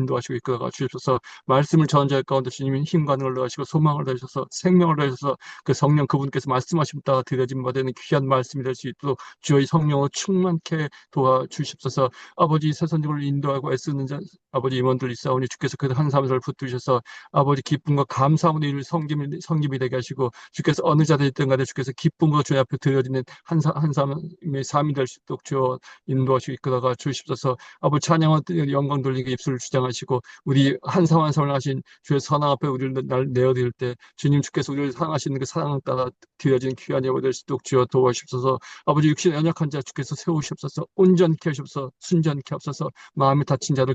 인도하시고 이끌어가 주십소서. 말씀을 전자할 가운데 주님이 힘과 능을 더하시고 소망을 더하셔서 생명을 더하셔서 그 성령 그분께서 말씀하신 바가 드려진 바 되는 귀한 말씀이 될 수 있도록 주의 성령으로 충만케 도와주십소서. 아버지 새선직을 인도하고 애쓰는 자 아버지 임원들 있사오니 주께서 그 한 사람을 붙드셔서 아버지 기쁨과 감사함으로 이를 성김이 되게 하시고 주께서 어느 자들이 있든 간에 주께서 기쁨으로 주님 앞에 드려지는 한 사람의 삶이 될 수 있도록 주여 인도하시고 이끌어가 주십소서. 아버지 찬양과 영광 돌리게 입술을 주장하시고 우리 한 사람 한 사람을 하신 주의 선왕 앞에 우리를 내어드릴 때 주님 주께서 우리를 사랑하시는 그 사랑을 따라 드려진 귀한 예배 될 수 있도록 주여 도와주십소서. 아버지 육신에 연약한 자 주께서 세우시옵소서. 온전케 하시옵소서. 순전케 하옵소서. 마음이 다친 자들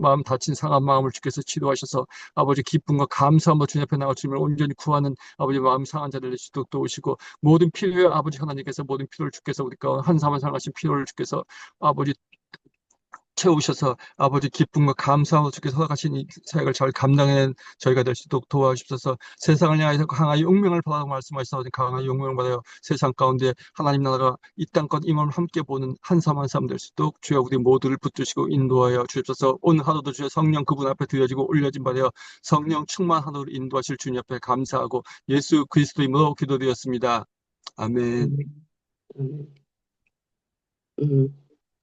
마음 다친 상한 마음을 주께서 치료하셔서 아버지 기쁨과 감사함으로 주님 앞에 나와 주님을 온전히 구하는 아버지 마음 상한 자들 될 수 있도록 도우시고 모든 필요에 아버지 하나님께서 모든 필요를 주께서 우리가 한 사람 사랑하신 필요를 주께서 아버지 채우셔서 아버지 기쁨과 감사함으로 주께서 허락하신 이 사역을 잘 감당해낸 저희가 될 수 있도록 도와주셔서 세상을 향해서 강하게 용명을 받아서 말씀하셔서 강하게 용명을 받아요. 세상 가운데 하나님 나라가 이 땅껏 임함을 함께 보는 한 사람 한 사람 될 수 있도록 주여 우리 모두를 붙드시고 인도하여 주옵소서. 오늘 하루도 주여 성령 그분 앞에 드려지고 올려진 바되어 성령 충만하도록 인도하실 주님 앞에 감사하고 예수 그리스도 이름으로 기도드렸습니다. 아멘.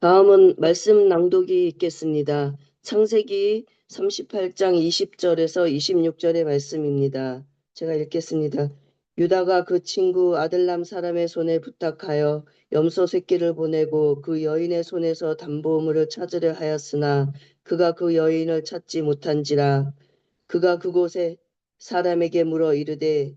다음은 말씀 낭독이 있겠습니다. 창세기 38장 20절에서 26절의 말씀입니다. 제가 읽겠습니다. 유다가 그 친구 아들람 사람의 손에 부탁하여 염소 새끼를 보내고 그 여인의 손에서 담보물을 찾으려 하였으나 그가 그 여인을 찾지 못한지라. 그가 그곳에 사람에게 물어 이르되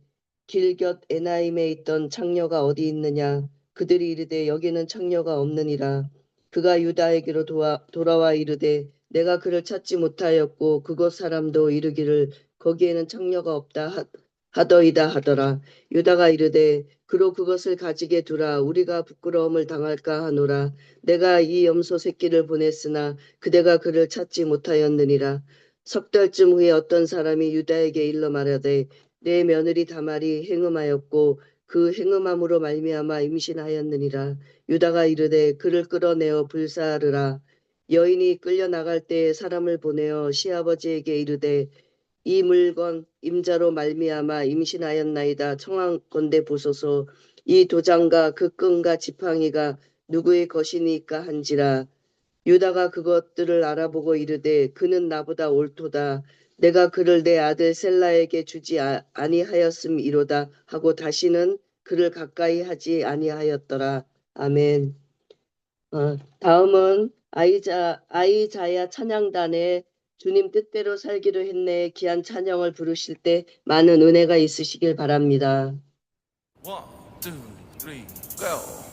길곁 에나임에 있던 창녀가 어디 있느냐. 그들이 이르되 여기는 창녀가 없느니라. 그가 유다에게로 돌아와 이르되 내가 그를 찾지 못하였고 그곳 사람도 이르기를 거기에는 창녀가 없다 하더이다 하더라. 유다가 이르되 그로 그것을 가지게 두라. 우리가 부끄러움을 당할까 하노라. 내가 이 염소 새끼를 보냈으나 그대가 그를 찾지 못하였느니라. 석 달쯤 후에 어떤 사람이 유다에게 일러 말하되 내 며느리 다말이 행음하였고 그 행음함으로 말미암아 임신하였느니라. 유다가 이르되 그를 끌어내어 불사르라. 여인이 끌려나갈 때에 사람을 보내어 시아버지에게 이르되 이 물건 임자로 말미암아 임신하였나이다. 청하건대 보소서. 이 도장과 그 끈과 지팡이가 누구의 것이니까 한지라. 유다가 그것들을 알아보고 이르되 그는 나보다 옳도다. 내가 그를 내 아들 셀라에게 주지 아니하였음이로다 하고 다시는 그를 가까이 하지 아니하였더라. 아멘. 다음은 아이자야 찬양단의 주님 뜻대로 살기로 했네 귀한 찬양을 부르실 때 많은 은혜가 있으시길 바랍니다. 1, 2, 3, go!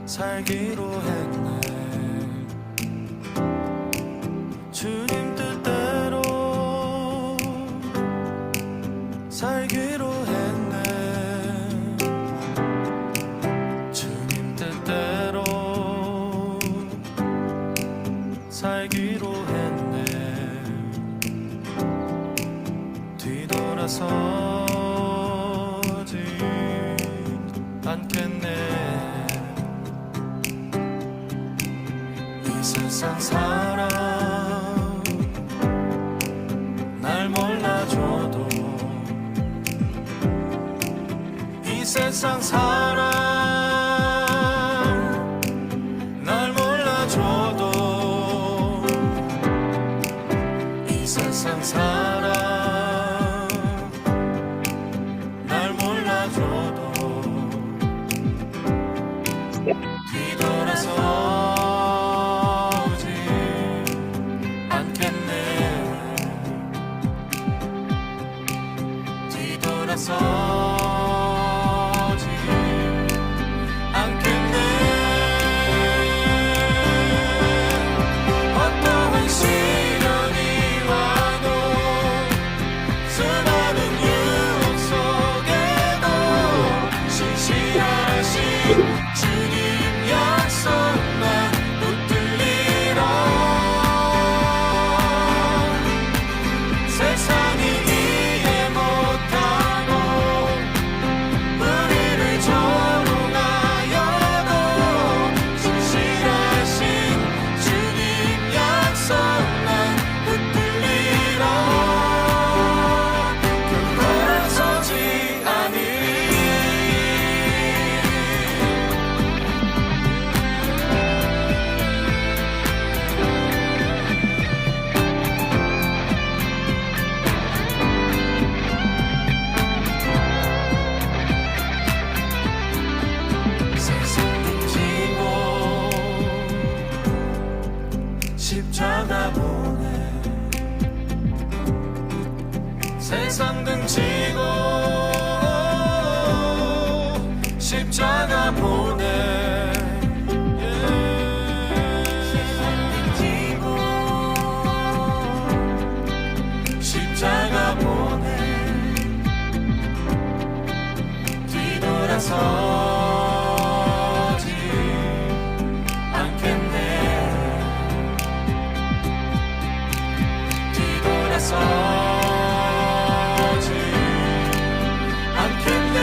살기로 했네. 주님 뜻대로 살기로 했네. 주님 뜻대로 살기로 했네. 뒤돌아서지 않겠네. 세상 사람 날 몰라줘도 이 세상 사람 날 몰라줘도 이 세상 사람 날 몰라줘도 뒤돌아서 서지 주님 약속만 붙들리라. 세상이 이해 못하고 우리를 조롱하여도 신실하신 주님 약속만 붙들리라. 돌아서지 않으리. 세상 등지고 십자가 보내. 세상 등지고 십자가 보내. 세상 등지고 십자가 보내. 뒤돌아서지 않겠네. 뒤돌아서지 않겠네.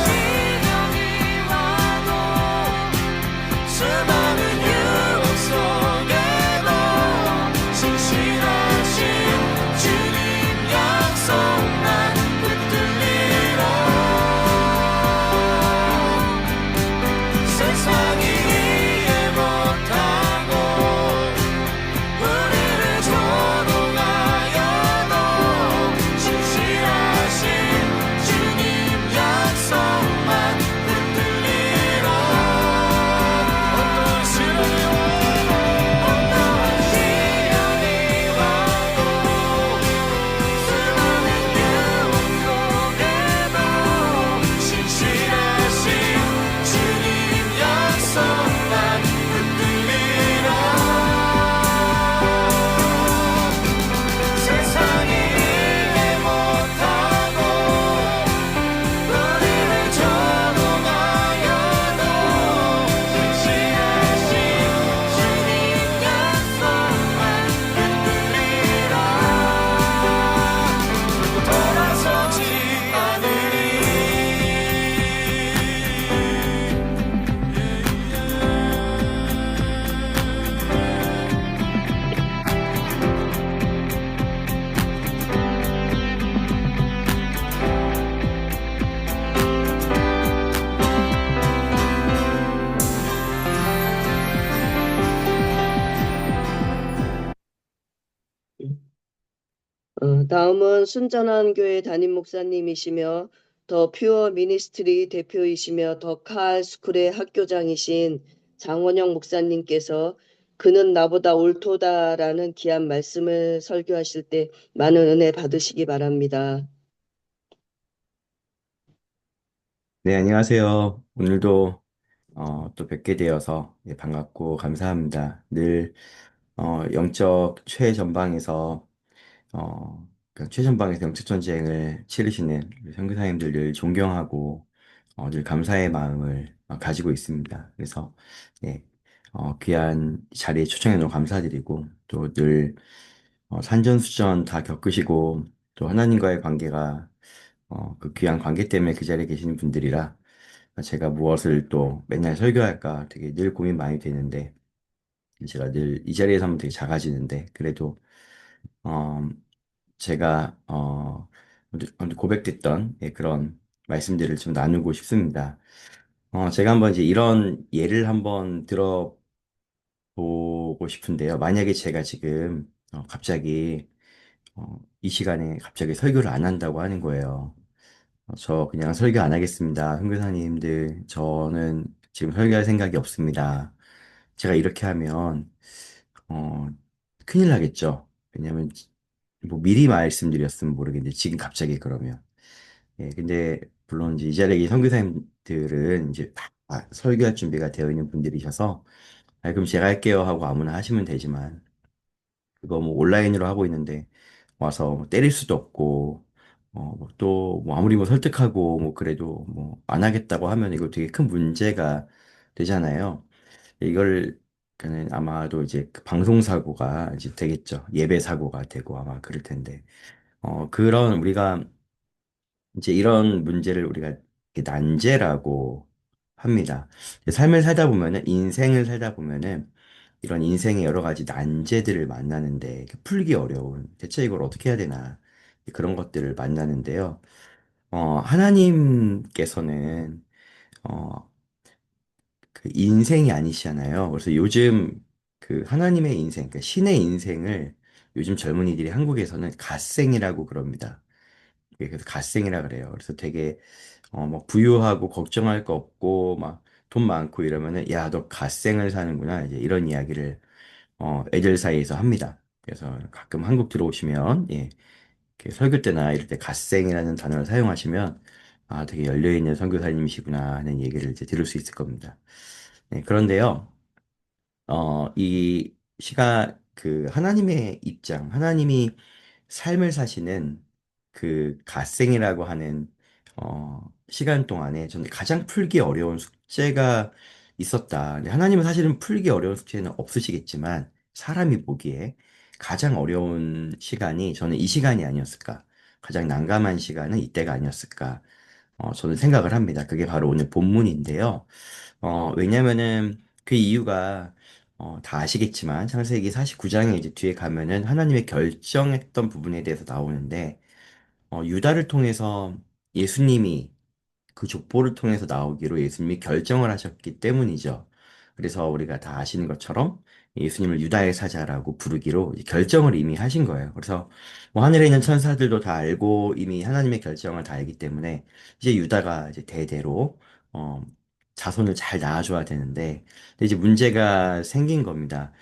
시련이 와도 수많은 유혹 속에도 신실하신 주님 약속만 붙들리라. 세상이 이해 못하고 우리를 조롱하여도 신실하신 주님 약속만 붙들리라. 어떠한 시련이 와도 수많은 유혹 속에도 신실하신 주님 약속만 붙들리라. 세상이 이해 못하고 우리를 조롱하여도 신실하신 주님 약속만 붙들리라. 돌아서지 않으리. 다음은 순전한 교회 담임 목사님이시며 더 퓨어 미니스트리 대표이시며 더 칼 스쿨의 학교장이신 장원영 목사님께서 그는 나보다 옳도다라는 귀한 말씀을 설교하실 때 많은 은혜 받으시기 바랍니다. 네, 안녕하세요. 오늘도 또 뵙게 되어서 반갑고 감사합니다. 늘 영적 최전방에서 최전방에서 영적 전쟁을 치르시는 우리 선교사님들 늘 존경하고 늘 감사의 마음을 가지고 있습니다. 그래서 네, 귀한 자리에 초청해 너무 감사드리고 또 늘 산전수전 다 겪으시고 또 하나님과의 관계가 그 귀한 관계 때문에 그 자리에 계시는 분들이라 제가 무엇을 또 맨날 설교할까 되게 늘 고민 많이 되는데 제가 늘 이 자리에서 하면 되게 작아지는데 그래도 어, 제가 오늘 고백됐던 그런 말씀들을 좀 나누고 싶습니다. 제가 한번 이제 이런 예를 한번 들어보고 싶은데요. 만약에 제가 지금 갑자기 이 시간에 갑자기 설교를 안 한다고 하는 거예요. 저 그냥 설교 안 하겠습니다. 선교사님들, 저는 지금 설교할 생각이 없습니다. 제가 이렇게 하면, 어, 큰일 나겠죠. 왜냐면, 뭐 미리 말씀드렸으면 모르겠는데, 지금 갑자기 그러면. 예, 근데, 물론 이제 이 자리에 계신 선교사님들은 이제 다 설교할 준비가 되어 있는 분들이셔서, 그럼 제가 할게요 하고 아무나 하시면 되지만, 그거 뭐 온라인으로 하고 있는데, 와서 뭐 때릴 수도 없고, 또, 아무리 뭐 설득하고, 뭐, 그래도, 뭐, 안 하겠다고 하면 이거 되게 큰 문제가 되잖아요. 이걸, 그는 아마도 이제 그 방송사고가 이제 되겠죠. 예배사고가 되고 아마 그럴 텐데. 그런 우리가 이제 이런 문제를 우리가 이렇게 난제라고 합니다. 삶을 살다 보면은, 인생을 살다 보면은, 이런 인생의 여러 가지 난제들을 만나는데, 풀기 어려운, 대체 이걸 어떻게 해야 되나, 그런 것들을 만나는데요. 하나님께서는, 어, 그 인생이 아니시잖아요. 그래서 요즘 그 하나님의 인생, 그 신의 인생을 요즘 젊은이들이 한국에서는 갓생이라고 그럽니다. 그래서 갓생이라 그래요. 그래서 되게 뭐 부유하고 걱정할 거 없고 막 돈 많고 이러면은 야, 너 갓생을 사는구나. 이제 이런 이야기를 애들 사이에서 합니다. 그래서 가끔 한국 들어오시면 예, 이렇게 설교 때나 이럴 때 갓생이라는 단어를 사용하시면 아, 되게 열려있는 선교사님이시구나 하는 얘기를 이제 들을 수 있을 겁니다. 네, 그런데요. 이 그 하나님의 입장, 하나님이 삶을 사시는 그 갓생이라고 하는, 시간 동안에 저는 가장 풀기 어려운 숙제가 있었다. 근데 하나님은 사실은 풀기 어려운 숙제는 없으시겠지만, 사람이 보기에 가장 어려운 시간이 저는 이 시간이 아니었을까. 가장 난감한 시간은 이때가 아니었을까. 저는 생각을 합니다. 그게 바로 오늘 본문인데요. 왜냐면은 그 이유가 다 아시겠지만 창세기 49장에 이제 뒤에 가면은 하나님의 결정했던 부분에 대해서 나오는데 유다를 통해서 예수님이 그 족보를 통해서 나오기로 예수님이 결정을 하셨기 때문이죠. 그래서 우리가 다 아시는 것처럼 예수님을 유다의 사자라고 부르기로 이제 결정을 이미 하신 거예요. 그래서 뭐 하늘에 있는 천사들도 다 알고 이미 하나님의 결정을 다 알기 때문에 이제 유다가 이제 대대로 어, 자손을 잘 낳아줘야 되는데 근데 이제 문제가 생긴 겁니다.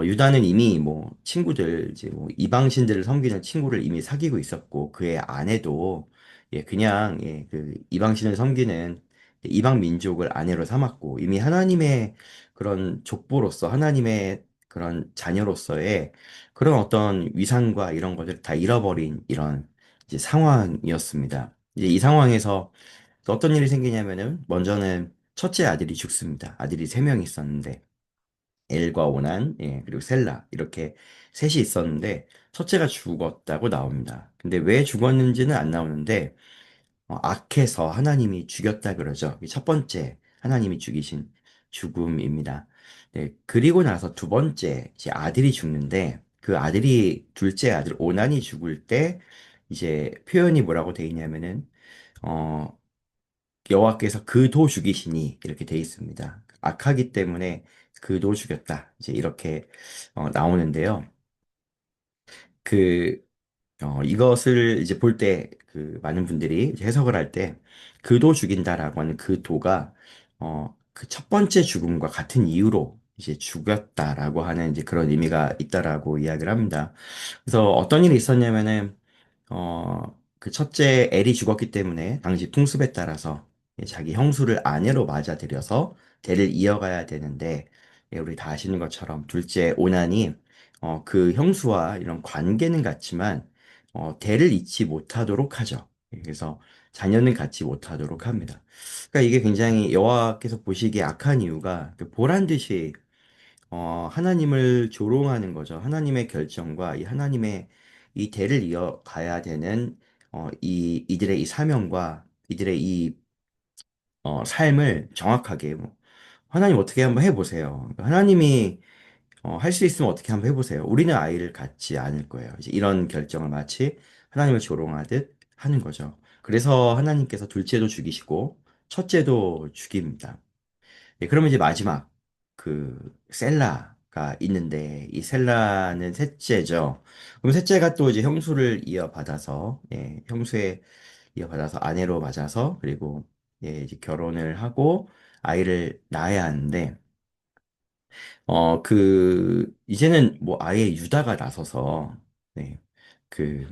유다는 이미 뭐 친구들 이제 뭐 이방신들을 섬기는 친구를 이미 사귀고 있었고 그의 아내도 예 그냥 예 그 이방신을 섬기는 이방 민족을 아내로 삼았고 이미 하나님의 그런 족보로서 하나님의 그런 자녀로서의 그런 어떤 위상과 이런 것들을 다 잃어버린 이런 이제 상황이었습니다. 이제 이 상황에서 어떤 일이 생기냐면은 먼저는 첫째 아들이 죽습니다. 아들이 세 명 있었는데 엘과 오난, 예, 그리고 셀라 이렇게 셋이 있었는데 첫째가 죽었다고 나옵니다. 근데 왜 죽었는지는 안 나오는데 악해서 하나님이 죽였다 그러죠. 이게 첫 번째 하나님이 죽이신 죽음입니다. 네, 그리고 나서 두 번째 이제 아들이 죽는데 그 아들이 둘째 아들 오난이 죽을 때 이제 표현이 뭐라고 돼 있냐면은 어 여호와께서 그 도 죽이시니 이렇게 돼 있습니다. 악하기 때문에 그 도 죽였다. 이제 이렇게 나오는데요. 그 이것을 이제 볼 때 그 많은 분들이 이제 해석을 할 때 그 도 죽인다라고 하는 그 도가 그 첫 번째 죽음과 같은 이유로 이제 죽였다라고 하는 이제 그런 의미가 있다라고 이야기를 합니다. 그래서 어떤 일이 있었냐면은 그 첫째 엘이 죽었기 때문에 당시 풍습에 따라서 자기 형수를 아내로 맞아들여서 대를 이어가야 되는데 우리 다 아시는 것처럼 둘째 오난이 그 형수와 이런 관계는 같지만 대를 잇지 못하도록 하죠. 그래서 자녀는 갖지 못하도록 합니다. 그러니까 이게 굉장히 여호와께서 보시기에 악한 이유가 그 보란 듯이 하나님을 조롱하는 거죠. 하나님의 결정과 이 하나님의 이 대를 이어가야 되는 이들의 이 사명과 이들의 이 삶을 정확하게 뭐, 하나님 어떻게 한번 해보세요. 그러니까 하나님이 할 수 있으면 어떻게 한번 해보세요. 우리는 아이를 갖지 않을 거예요. 이제 이런 결정을 마치 하나님을 조롱하듯 하는 거죠. 그래서 하나님께서 둘째도 죽이시고 첫째도 죽입니다. 예, 그러면 이제 마지막 그 셀라가 있는데 이 셀라는 셋째죠. 그럼 셋째가 또 이제 형수를 이어받아서 형수의 이어받아서 아내로 맞아서 그리고 이제 결혼을 하고 아이를 낳아야 하는데 이제는 뭐 아예 유다가 나서서 네, 그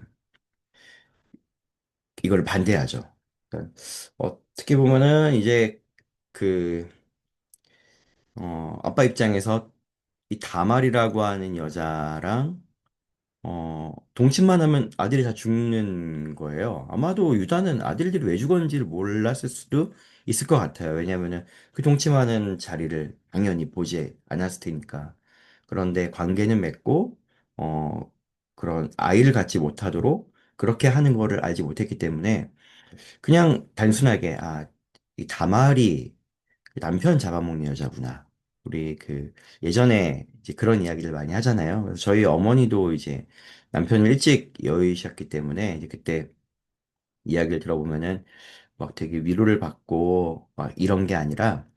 이걸 반대하죠. 그러니까 어떻게 보면은 이제 그 아빠 입장에서 이 다말이라고 하는 여자랑 동침만 하면 아들이 다 죽는 거예요. 아마도 유다는 아들들이 왜 죽었는지를 몰랐을 수도 있을 것 같아요. 왜냐하면은 그 동침하는 자리를 당연히 보지 않았을 테니까. 그런데 관계는 맺고, 어, 그런 아이를 갖지 못하도록 그렇게 하는 거를 알지 못했기 때문에 그냥 단순하게, 이 다말이 남편 잡아먹는 여자구나. 우리 그 예전에 이제 그런 이야기를 많이 하잖아요. 그래서 저희 어머니도 이제 남편을 일찍 여의셨기 때문에 이제 그때 이야기를 들어보면은 막 되게 위로를 받고 막 이런 게 아니라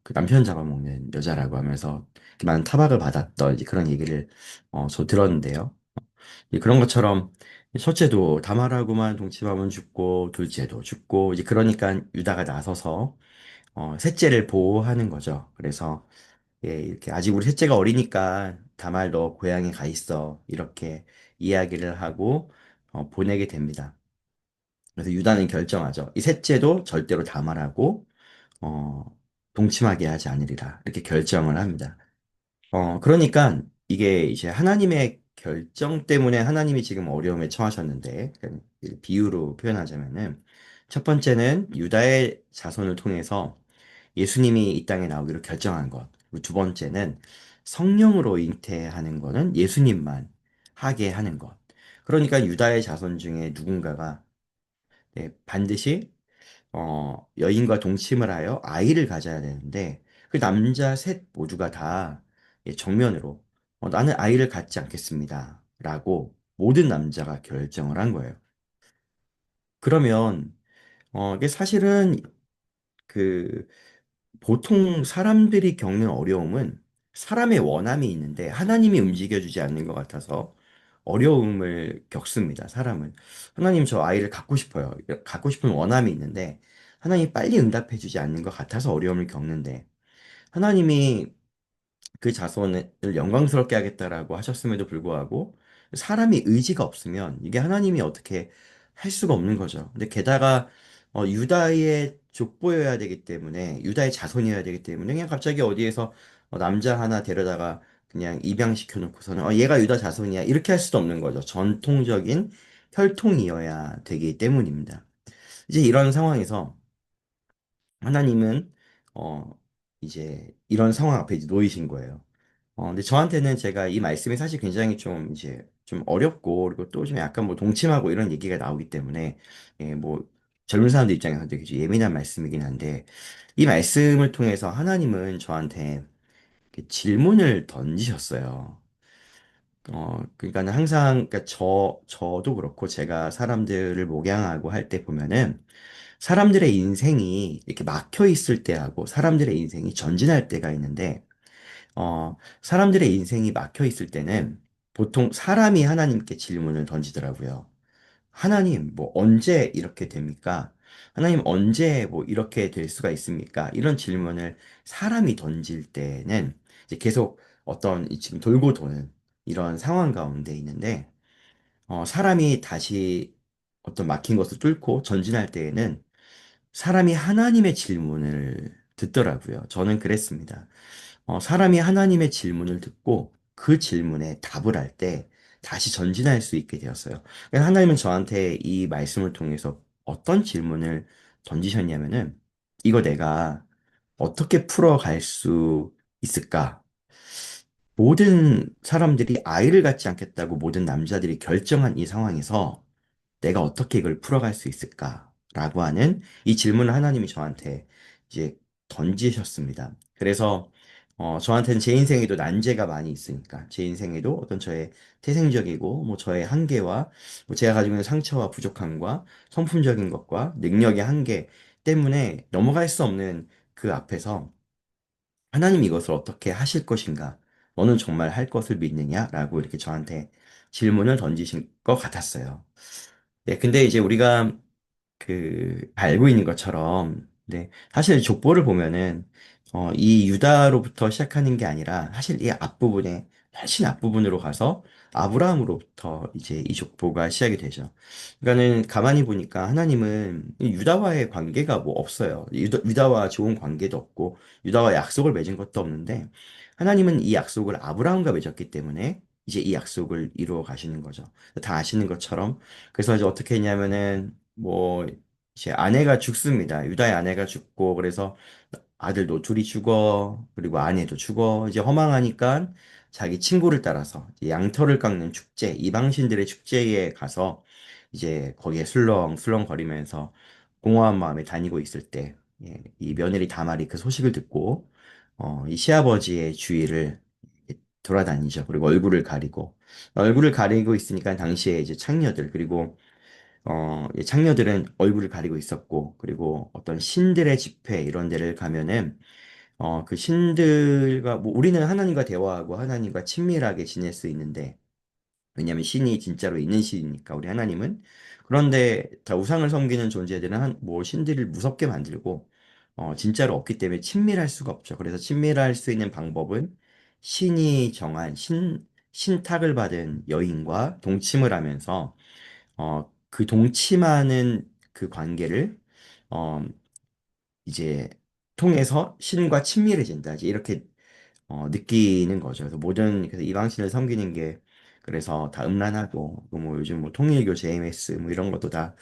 그 남편 잡아먹는 여자라고 하면서 이렇게 많은 타박을 받았던 이제 그런 얘기를 저 들었는데요. 그런 것처럼 첫째도 다말하고만 동침하면 죽고 둘째도 죽고 이제 그러니까 유다가 나서서 셋째를 보호하는 거죠. 그래서 예, 이렇게 아직 우리 셋째가 어리니까 다말 너 고향에 가 있어. 이렇게 이야기를 하고 보내게 됩니다. 그래서 유다는 결정하죠. 이 셋째도 절대로 다말하고 어, 동침하게 하지 않으리라. 이렇게 결정을 합니다. 그러니까 이게 이제 하나님의 결정 때문에 하나님이 지금 어려움에 처하셨는데, 그러니까 비유로 표현하자면은, 첫 번째는 유다의 자손을 통해서 예수님이 이 땅에 나오기로 결정한 것. 그리고 두 번째는 성령으로 잉태하는 거는 예수님만 하게 하는 것. 그러니까 유다의 자손 중에 누군가가 반드시 여인과 동침을 하여 아이를 가져야 되는데 그 남자 셋 모두가 다 정면으로 나는 아이를 갖지 않겠습니다. 라고 모든 남자가 결정을 한 거예요. 그러면 이게 사실은 그 보통 사람들이 겪는 어려움은 사람의 원함이 있는데 하나님이 움직여주지 않는 것 같아서 어려움을 겪습니다. 사람은. 하나님 저 아이를 갖고 싶어요. 갖고 싶은 원함이 있는데 하나님이 빨리 응답해주지 않는 것 같아서 어려움을 겪는데 하나님이 그 자손을 영광스럽게 하겠다라고 하셨음에도 불구하고 사람이 의지가 없으면 이게 하나님이 어떻게 할 수가 없는 거죠. 근데 게다가 유다의 족보여야 되기 때문에 유다의 자손이어야 되기 때문에 그냥 갑자기 어디에서 남자 하나 데려다가 그냥 입양시켜 놓고서는 얘가 유다 자손이야 이렇게 할 수도 없는 거죠. 전통적인 혈통이어야 되기 때문입니다. 이제 이런 상황에서 하나님은 어 이제 이런 상황 앞에 이제 놓이신 거예요. 근데 저한테는 제가 이 말씀이 사실 굉장히 좀 이제 좀 어렵고 그리고 또 좀 약간 뭐 동침하고 이런 얘기가 나오기 때문에 뭐 젊은 사람들 입장에서 되게 좀 예민한 말씀이긴 한데 이 말씀을 통해서 하나님은 저한테 이렇게 질문을 던지셨어요. 그러니까는 항상 그러니까 저도 그렇고 제가 사람들을 목양하고 할 때 보면은 사람들의 인생이 이렇게 막혀 있을 때하고 사람들의 인생이 전진할 때가 있는데 사람들의 인생이 막혀 있을 때는 보통 사람이 하나님께 질문을 던지더라고요. 하나님, 뭐, 언제 이렇게 됩니까? 하나님, 언제 뭐, 이렇게 될 수가 있습니까? 이런 질문을 사람이 던질 때는 이제 계속 어떤 지금 돌고 도는 이런 상황 가운데 있는데, 사람이 다시 어떤 막힌 것을 뚫고 전진할 때에는 사람이 하나님의 질문을 듣더라고요. 저는 그랬습니다. 사람이 하나님의 질문을 듣고 그 질문에 답을 할 때 다시 전진할 수 있게 되었어요. 그래서 하나님은 저한테 이 말씀을 통해서 어떤 질문을 던지셨냐면은 이거 내가 어떻게 풀어갈 수 있을까? 모든 사람들이 아이를 갖지 않겠다고 모든 남자들이 결정한 이 상황에서 내가 어떻게 이걸 풀어갈 수 있을까라고 하는 이 질문을 하나님이 저한테 이제 던지셨습니다. 그래서 저한테는 제 인생에도 난제가 많이 있으니까 제 인생에도 어떤 저의 태생적이고 뭐 저의 한계와 뭐 제가 가지고 있는 상처와 부족함과 성품적인 것과 능력의 한계 때문에 넘어갈 수 없는 그 앞에서 하나님 이것을 어떻게 하실 것인가? 너는 정말 할 것을 믿느냐? 라고 이렇게 저한테 질문을 던지신 것 같았어요. 네, 근데 이제 우리가 알고 있는 것처럼, 네, 사실 족보를 보면은, 이 유다로부터 시작하는 게 아니라, 사실 이 앞부분에, 훨씬 앞부분으로 가서, 아브라함으로부터 이제 이 족보가 시작이 되죠. 그러니까는 가만히 보니까 하나님은 이 유다와의 관계가 뭐 없어요. 유다와 좋은 관계도 없고, 유다와 약속을 맺은 것도 없는데, 하나님은 이 약속을 아브라함과 맺었기 때문에, 이제 이 약속을 이루어 가시는 거죠. 다 아시는 것처럼. 그래서 이제 어떻게 했냐면은, 뭐, 이제 아내가 죽습니다. 유다의 아내가 죽고, 그래서 아들도 둘이 죽어, 그리고 아내도 죽어. 이제 허망하니까 자기 친구를 따라서 이제 양털을 깎는 축제, 이방신들의 축제에 가서 이제 거기에 술렁술렁거리면서 공허한 마음에 다니고 있을 때, 이 며느리 다말이 그 소식을 듣고, 이 시아버지의 주위를 돌아다니죠. 그리고 얼굴을 가리고 있으니까 당시에 이제 창녀들, 그리고 이 창녀들은 얼굴을 가리고 있었고, 그리고 어떤 신들의 집회 이런 데를 가면은 그 신들과 뭐 우리는 하나님과 대화하고 하나님과 친밀하게 지낼 수 있는데, 왜냐하면 신이 진짜로 있는 신이니까 우리 하나님은. 그런데 다 우상을 섬기는 존재들은 뭐 신들을 무섭게 만들고 진짜로 없기 때문에 친밀할 수가 없죠. 그래서 친밀할 수 있는 방법은 신이 정한 신탁을 받은 여인과 동침을 하면서 그 동침하는 그 관계를 어, 이제 통해서 신과 친밀해진다. 이제 이렇게 느끼는 거죠. 그래서 이방신을 섬기는 게 그래서 다 음란하고 뭐 요즘 뭐 통일교 JMS 뭐 이런 것도 다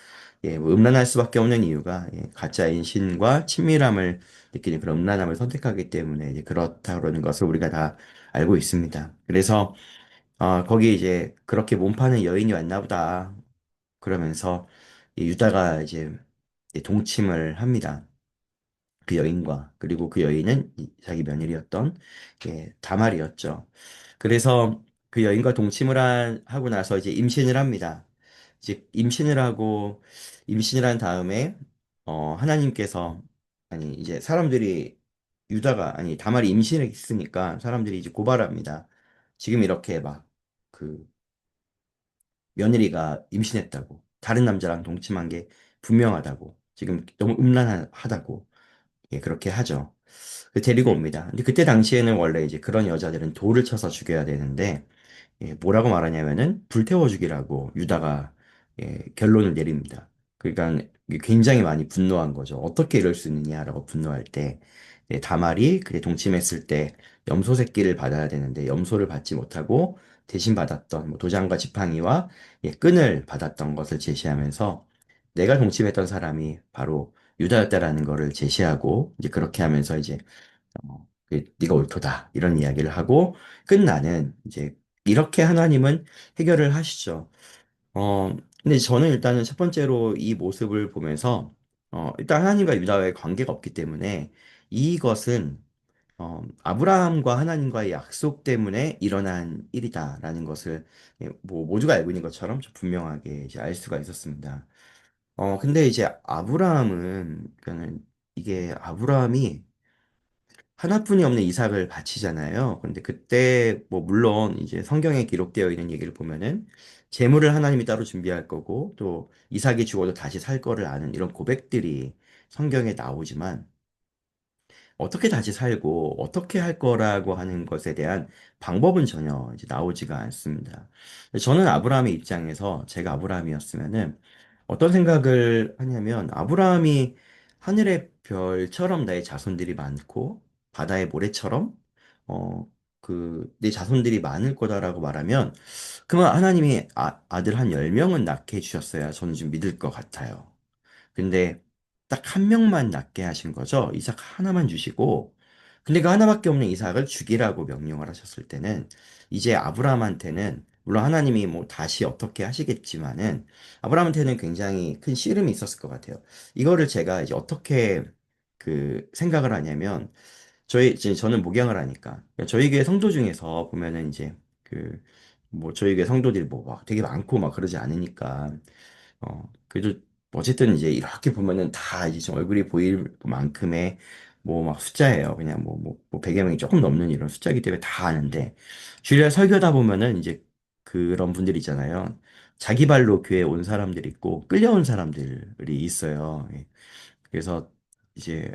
뭐 음란할 수밖에 없는 이유가 가짜인 신과 친밀함을 느끼는 그런 음란함을 선택하기 때문에 이제 그렇다 그러는 것을 우리가 다 알고 있습니다. 그래서 거기 이제 그렇게 몸 파는 여인이 왔나 보다 그러면서 이 유다가 이제 동침을 합니다. 그 여인과. 그리고 그 여인은 자기 며느리였던 다말이었죠. 그래서 그 여인과 하고 나서 이제 임신을 합니다. 이제 임신을 한 다음에 하나님께서 아니 이제 사람들이 다말이 임신했으니까 사람들이 이제 고발합니다. 지금 이렇게 막 그 며느리가 임신했다고 다른 남자랑 동침한 게 분명하다고 지금 너무 음란하다고 그렇게 하죠. 데리고 옵니다. 근데 그때 당시에는 원래 이제 그런 여자들은 돌을 쳐서 죽여야 되는데, 뭐라고 말하냐면은 불태워 죽이라고 유다가 결론을 내립니다. 그러니까 이게 굉장히 많이 분노한 거죠. 어떻게 이럴 수 있느냐라고 분노할 때, 다말이 그에 동침했을 때 염소 새끼를 받아야 되는데 염소를 받지 못하고 대신 받았던 뭐 도장과 지팡이와 끈을 받았던 것을 제시하면서 내가 동침했던 사람이 바로 유다였다라는 거를 제시하고 이제 그렇게 하면서 이제 네가 옳도다 이런 이야기를 하고 끝나는 이제 이렇게 하나님은 해결을 하시죠. 근데 저는 일단은 첫 번째로 이 모습을 보면서 일단 하나님과 유다와의 관계가 없기 때문에 이것은 아브라함과 하나님과의 약속 때문에 일어난 일이다라는 것을 뭐 모두가 알고 있는 것처럼 좀 분명하게 이제 알 수가 있었습니다. 근데 이제 그러니까는 이게 아브라함이 하나뿐이 없는 이삭을 바치잖아요. 근데 그때 뭐 물론 이제 성경에 기록되어 있는 얘기를 보면은 재물을 하나님이 따로 준비할 거고 또 이삭이 죽어도 다시 살 거를 아는 이런 고백들이 성경에 나오지만 어떻게 다시 살고 어떻게 할 거라고 하는 것에 대한 방법은 전혀 이제 나오지가 않습니다. 저는 아브라함의 입장에서 제가 아브라함이었으면은 어떤 생각을 하냐면 아브라함이 하늘의 별처럼 나의 자손들이 많고 바다의 모래처럼 어, 내 자손들이 많을 거다라고 말하면 그러면 하나님이 아들 한 10명은 낳게 해주셨어야 저는 좀 믿을 것 같아요. 근데 딱 한 명만 낳게 하신 거죠. 이삭 하나만 주시고, 근데 그 하나밖에 없는 이삭을 죽이라고 명령을 하셨을 때는 이제 아브라함한테는 물론 하나님이 뭐 다시 어떻게 하시겠지만은 아브라함한테는 굉장히 큰 씨름이 있었을 것 같아요. 이거를 제가 이제 어떻게 그 생각을 하냐면 이제 저는 목양을 하니까 그러니까 저희 교회 성도 중에서 보면은 이제 그 뭐 저희 교회 성도들이 뭐 막 되게 많고 막 그러지 않으니까 그래도 어쨌든 이제 이렇게 보면은 다 이제 좀 얼굴이 보일 만큼의 뭐 막 숫자예요. 그냥 100여 명이 조금 넘는 이런 숫자이기 때문에 다 아는데 주일날 설교다 보면은 이제 그런 분들 있잖아요. 자기 발로 교회 온 사람들이 있고 끌려온 사람들이 있어요. 그래서 이제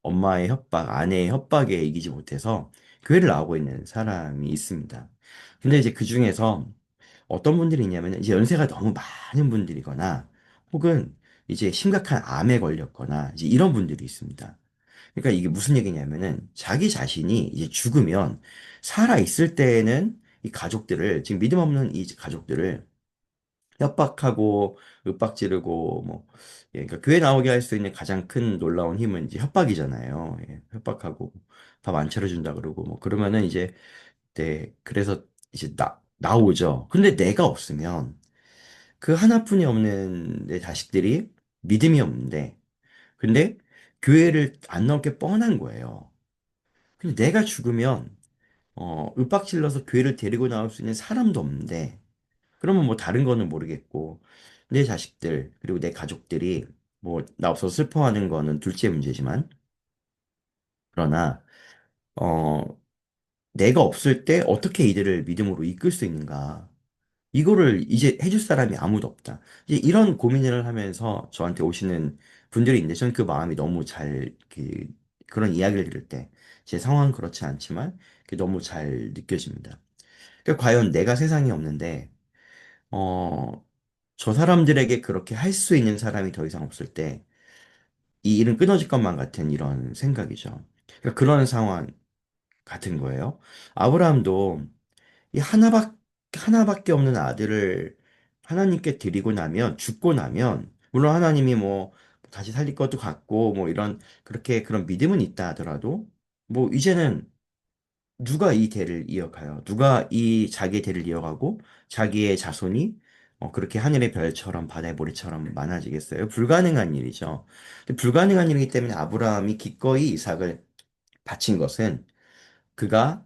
엄마의 협박, 아내의 협박에 이기지 못해서 교회를 나오고 있는 사람이 있습니다. 근데 이제 그 중에서 어떤 분들이 있냐면 이제 연세가 너무 많은 분들이거나 혹은 이제 심각한 암에 걸렸거나 이제 이런 분들이 있습니다. 그러니까 이게 무슨 얘기냐면은 자기 자신이 이제 죽으면 살아 있을 때에는 이 가족들을, 지금 믿음 없는 이 가족들을 협박하고 윽박 지르고 뭐, 예, 그러니까 교회 나오게 할 수 있는 가장 큰 놀라운 힘은 이제 협박이잖아요. 예, 협박하고 밥 안 차려준다 그러고 뭐 그러면은 이제, 네, 그래서 이제 나오죠. 근데 내가 없으면 그 하나뿐이 없는 내 자식들이 믿음이 없는데, 근데 교회를 안 나올 게 뻔한 거예요. 근데 내가 죽으면 윽박질러서 교회를 데리고 나올 수 있는 사람도 없는데, 그러면 뭐 다른 거는 모르겠고 내 자식들 그리고 내 가족들이 뭐 나 없어서 슬퍼하는 거는 둘째 문제지만, 그러나 어 내가 없을 때 어떻게 이들을 믿음으로 이끌 수 있는가, 이거를 이제 해줄 사람이 아무도 없다. 이제 이런 고민을 하면서 저한테 오시는 분들이 있는데, 저는 그 마음이 너무 잘, 그런 이야기를 들을 때, 제 상황은 그렇지 않지만, 그게 너무 잘 느껴집니다. 그러니까 과연 내가 세상에 없는데, 어, 저 사람들에게 그렇게 할 수 있는 사람이 더 이상 없을 때, 이 일은 끊어질 것만 같은 이런 생각이죠. 그러니까 그런 상황 같은 거예요. 아브라함도 이 하나밖에 없는 아들을 하나님께 드리고 나면, 죽고 나면, 물론 하나님이 뭐 다시 살릴 것도 같고, 뭐 이런, 그렇게 그런 믿음은 있다 하더라도, 뭐 이제는 누가 이 대를 이어가요? 누가 이 자기의 대를 이어가고, 자기의 자손이 그렇게 하늘의 별처럼 바다의 모래처럼 많아지겠어요? 불가능한 일이죠. 근데 불가능한 일이기 때문에 아브라함이 기꺼이 이삭을 바친 것은, 그가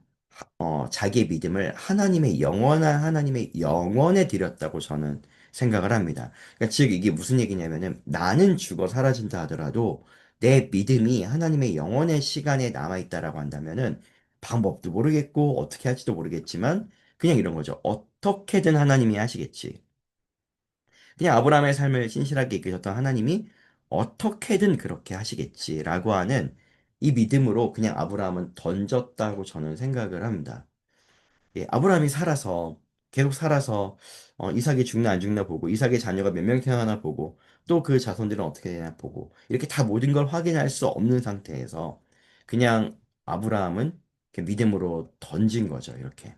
자기의 믿음을 하나님의 영원한 하나님의 영원에 드렸다고 저는 생각을 합니다. 그러니까 즉 이게 무슨 얘기냐면은, 나는 죽어 사라진다 하더라도 내 믿음이 하나님의 영원의 시간에 남아 있다라고 한다면은, 방법도 모르겠고 어떻게 할지도 모르겠지만 그냥 이런 거죠. 어떻게든 하나님이 하시겠지. 그냥 아브라함의 삶을 신실하게 이끄셨던 하나님이 어떻게든 그렇게 하시겠지라고 하는 이 믿음으로 그냥 아브라함은 던졌다고 저는 생각을 합니다. 예, 아브라함이 살아서, 계속 살아서 이삭이 죽나 안 죽나 보고, 이삭의 자녀가 몇 명 태어나나 보고, 또 그 자손들은 어떻게 되나 보고, 이렇게 다 모든 걸 확인할 수 없는 상태에서 그냥 아브라함은 이렇게 믿음으로 던진 거죠, 이렇게.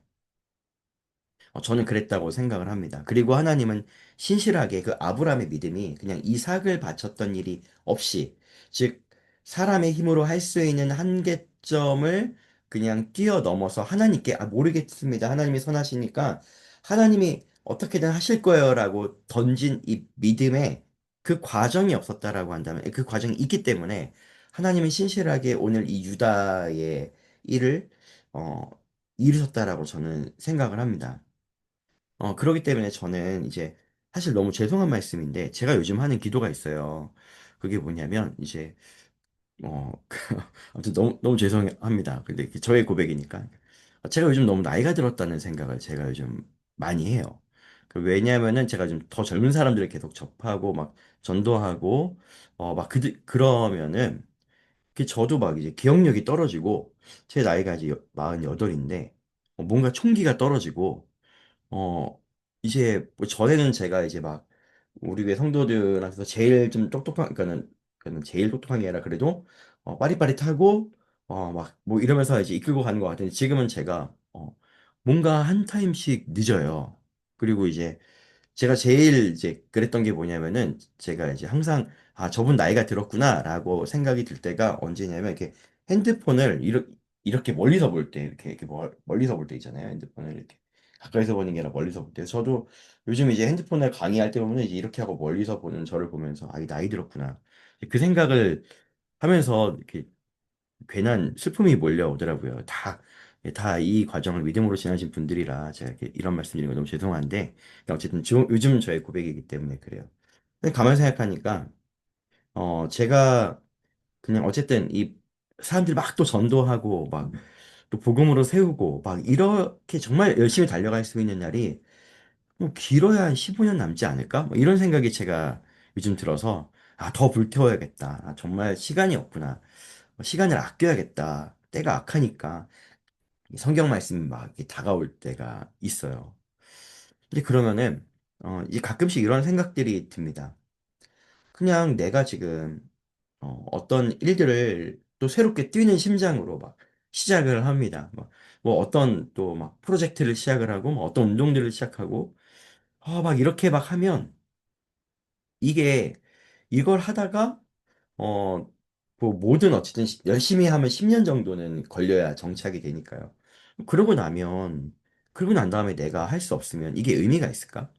저는 그랬다고 생각을 합니다. 그리고 하나님은 신실하게 그 아브라함의 믿음이 그냥 이삭을 바쳤던 일이 없이, 즉 사람의 힘으로 할 수 있는 한계점을 그냥 뛰어넘어서 하나님께, 모르겠습니다, 하나님이 선하시니까 하나님이 어떻게든 하실 거예요라고 던진 이 믿음에 그 과정이 없었다라고 한다면, 그 과정이 있기 때문에 하나님은 신실하게 오늘 이 유다의 일을 어, 이루셨다라고 저는 생각을 합니다. 그러기 때문에 저는 이제 사실 너무 죄송한 말씀인데, 제가 요즘 하는 기도가 있어요. 그게 뭐냐면, 이제, 아무튼 너무 죄송합니다. 근데 이게 저의 고백이니까. 제가 요즘 너무 나이가 들었다는 생각을 제가 요즘 많이 해요. 왜냐하면은 제가 좀 더 젊은 사람들을 계속 접하고 막 전도하고, 그러면은, 저도 막 이제 기억력이 떨어지고, 제 나이가 이제 48인데, 뭔가 총기가 떨어지고, 어, 이제 뭐 전에는 제가 이제 막 우리 교회 성도들한테서 제일 좀 똑똑한, 그러니까는 제일 똑똑한 게 아니라 그래도 빠릿빠릿하고 막 뭐 이러면서 이제 이끌고 가는 것 같은데, 지금은 제가 뭔가 한 타임씩 늦어요. 그리고 이제 제가 제일 이제 그랬던 게 뭐냐면은, 제가 이제 항상 저분 나이가 들었구나라고 생각이 들 때가 언제냐면, 이렇게 핸드폰을 이렇게 멀리서 볼 때, 이렇게 멀리서 볼 때 있잖아요. 핸드폰을 이렇게 가까이서 보는 게 아니라 멀리서 볼 때. 저도 요즘 이제 핸드폰을 강의할 때 보면 이제 이렇게 하고 멀리서 보는 저를 보면서, 이 나이 들었구나, 그 생각을 하면서 이렇게 괜한 슬픔이 몰려오더라고요. 다 이 과정을 믿음으로 지나신 분들이라 제가 이렇게 이런 말씀 드리는 거 너무 죄송한데, 어쨌든 요즘 저의 고백이기 때문에 그래요. 근데 가만히 생각하니까, 제가 그냥 어쨌든 이 사람들 막 또 전도하고 막 또 복음으로 세우고 막 이렇게 정말 열심히 달려갈 수 있는 날이 뭐 길어야 한 15년 남지 않을까? 뭐 이런 생각이 제가 요즘 들어서, 더 불태워야겠다. 정말 시간이 없구나. 시간을 아껴야겠다. 때가 악하니까 이 성경 말씀이 막 이렇게 다가올 때가 있어요. 근데 그러면은 이 가끔씩 이런 생각들이 듭니다. 그냥 내가 지금 어떤 일들을 또 새롭게 뛰는 심장으로 막 시작을 합니다. 뭐 어떤 또 막 프로젝트를 시작을 하고, 뭐 어떤 운동들을 시작하고, 막 이렇게 막 하면 이게 이걸 하다가 어, 뭐 뭐든 어쨌든 열심히 하면 10년 정도는 걸려야 정착이 되니까요. 그러고 나면, 그러고 난 다음에 내가 할 수 없으면 이게 의미가 있을까?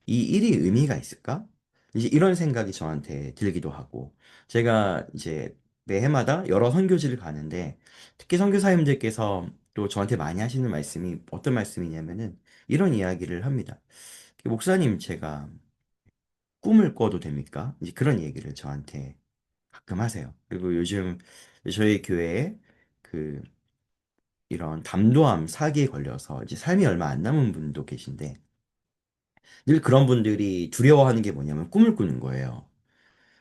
이 일이 의미가 있을까? 이제 이런 생각이 저한테 들기도 하고, 제가 이제 매해마다 여러 선교지를 가는데, 특히 선교사님들께서 또 저한테 많이 하시는 말씀이 어떤 말씀이냐면은, 이런 이야기를 합니다. 목사님, 제가 꿈을 꿔도 됩니까? 이제 그런 얘기를 저한테 가끔 하세요. 그리고 요즘 저희 교회에 그 이런 담도암 사기에 걸려서 이제 삶이 얼마 안 남은 분도 계신데, 늘 그런 분들이 두려워하는 게 뭐냐면 꿈을 꾸는 거예요.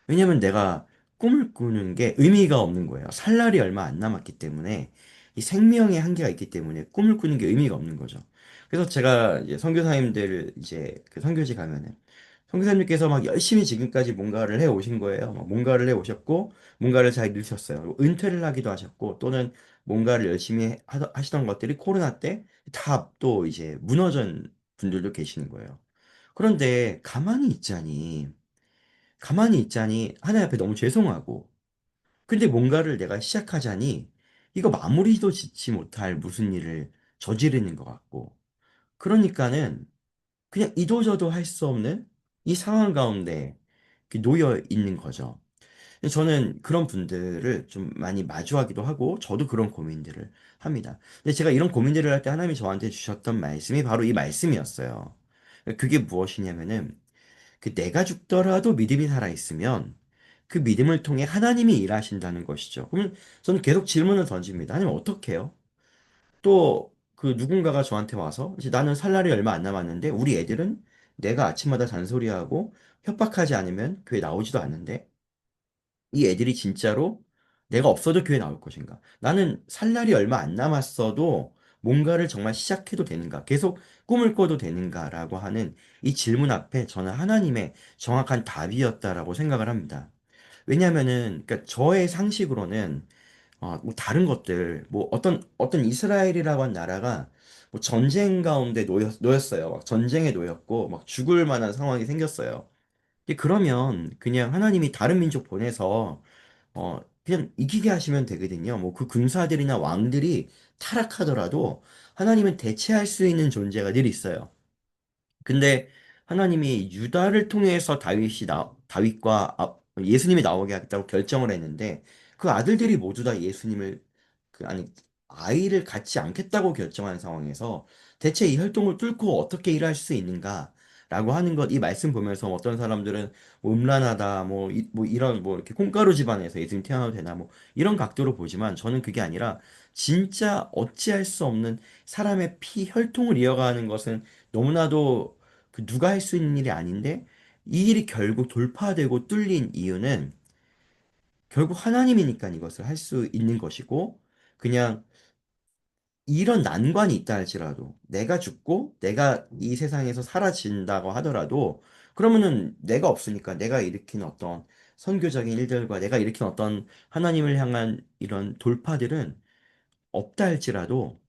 왜냐면 내가 꿈을 꾸는 게 의미가 없는 거예요. 살 날이 얼마 안 남았기 때문에, 이 생명의 한계가 있기 때문에 꿈을 꾸는 게 의미가 없는 거죠. 그래서 제가 이제 선교사님들 이제 그 선교지 가면은 선교사님께서 막 열심히 지금까지 뭔가를 해 오신 거예요. 막 뭔가를 해 오셨고 뭔가를 잘 이루셨어요. 은퇴를 하기도 하셨고 또는 뭔가를 열심히 하시던 것들이 코로나 때 다 또 이제 무너진 분들도 계시는 거예요. 그런데 가만히 있자니 하나님 앞에 너무 죄송하고, 근데 뭔가를 내가 시작하자니 이거 마무리도 짓지 못할 무슨 일을 저지르는 것 같고, 그러니까는 그냥 이도저도 할 수 없는 이 상황 가운데 놓여 있는 거죠. 저는 그런 분들을 좀 많이 마주하기도 하고, 저도 그런 고민들을 합니다. 근데 제가 이런 고민들을 할 때 하나님이 저한테 주셨던 말씀이 바로 이 말씀이었어요. 그게 무엇이냐면은, 그 내가 죽더라도 믿음이 살아있으면 그 믿음을 통해 하나님이 일하신다는 것이죠. 그러면 저는 계속 질문을 던집니다. 하나님 어떻게 해요? 또 그 누군가가 저한테 와서 이제 나는 살 날이 얼마 안 남았는데 우리 애들은 내가 아침마다 잔소리하고 협박하지 않으면 교회 나오지도 않는데 이 애들이 진짜로 내가 없어도 교회 나올 것인가? 나는 살 날이 얼마 안 남았어도 뭔가를 정말 시작해도 되는가? 계속 꿈을 꿔도 되는가라고 하는 이 질문 앞에 저는 하나님의 정확한 답이었다라고 생각을 합니다. 왜냐하면은, 그러니까 저의 상식으로는 뭐 다른 것들, 뭐 어떤 이스라엘이라고 한 나라가 뭐 전쟁 가운데 놓였어요. 막 전쟁에 놓였고 막 죽을 만한 상황이 생겼어요. 그러면 그냥 하나님이 다른 민족 보내서 그냥 이기게 하시면 되거든요. 뭐 그 군사들이나 왕들이 타락하더라도 하나님은 대체할 수 있는 존재가 늘 있어요. 근데 하나님이 유다를 통해서 다윗과 예수님이 나오게 하겠다고 결정을 했는데 그 아들들이 모두 다 예수님을 아니 아이를 갖지 않겠다고 결정한 상황에서 대체 이 혈통을 뚫고 어떻게 일할 수 있는가라고 하는 것 이 말씀 보면서 어떤 사람들은 뭐 음란하다 뭐 이런 뭐 이렇게 콩가루 집안에서 예수님 태어나도 되나 뭐 이런 각도로 보지만 저는 그게 아니라 진짜 어찌할 수 없는 사람의 피 혈통을 이어가는 것은 너무나도 그 누가 할 수 있는 일이 아닌데 이 일이 결국 돌파되고 뚫린 이유는 결국 하나님이니까 이것을 할 수 있는 것이고 그냥 이런 난관이 있다 할지라도 내가 죽고 내가 이 세상에서 사라진다고 하더라도 그러면은 내가 없으니까 내가 일으킨 어떤 선교적인 일들과 내가 일으킨 어떤 하나님을 향한 이런 돌파들은 없다 할지라도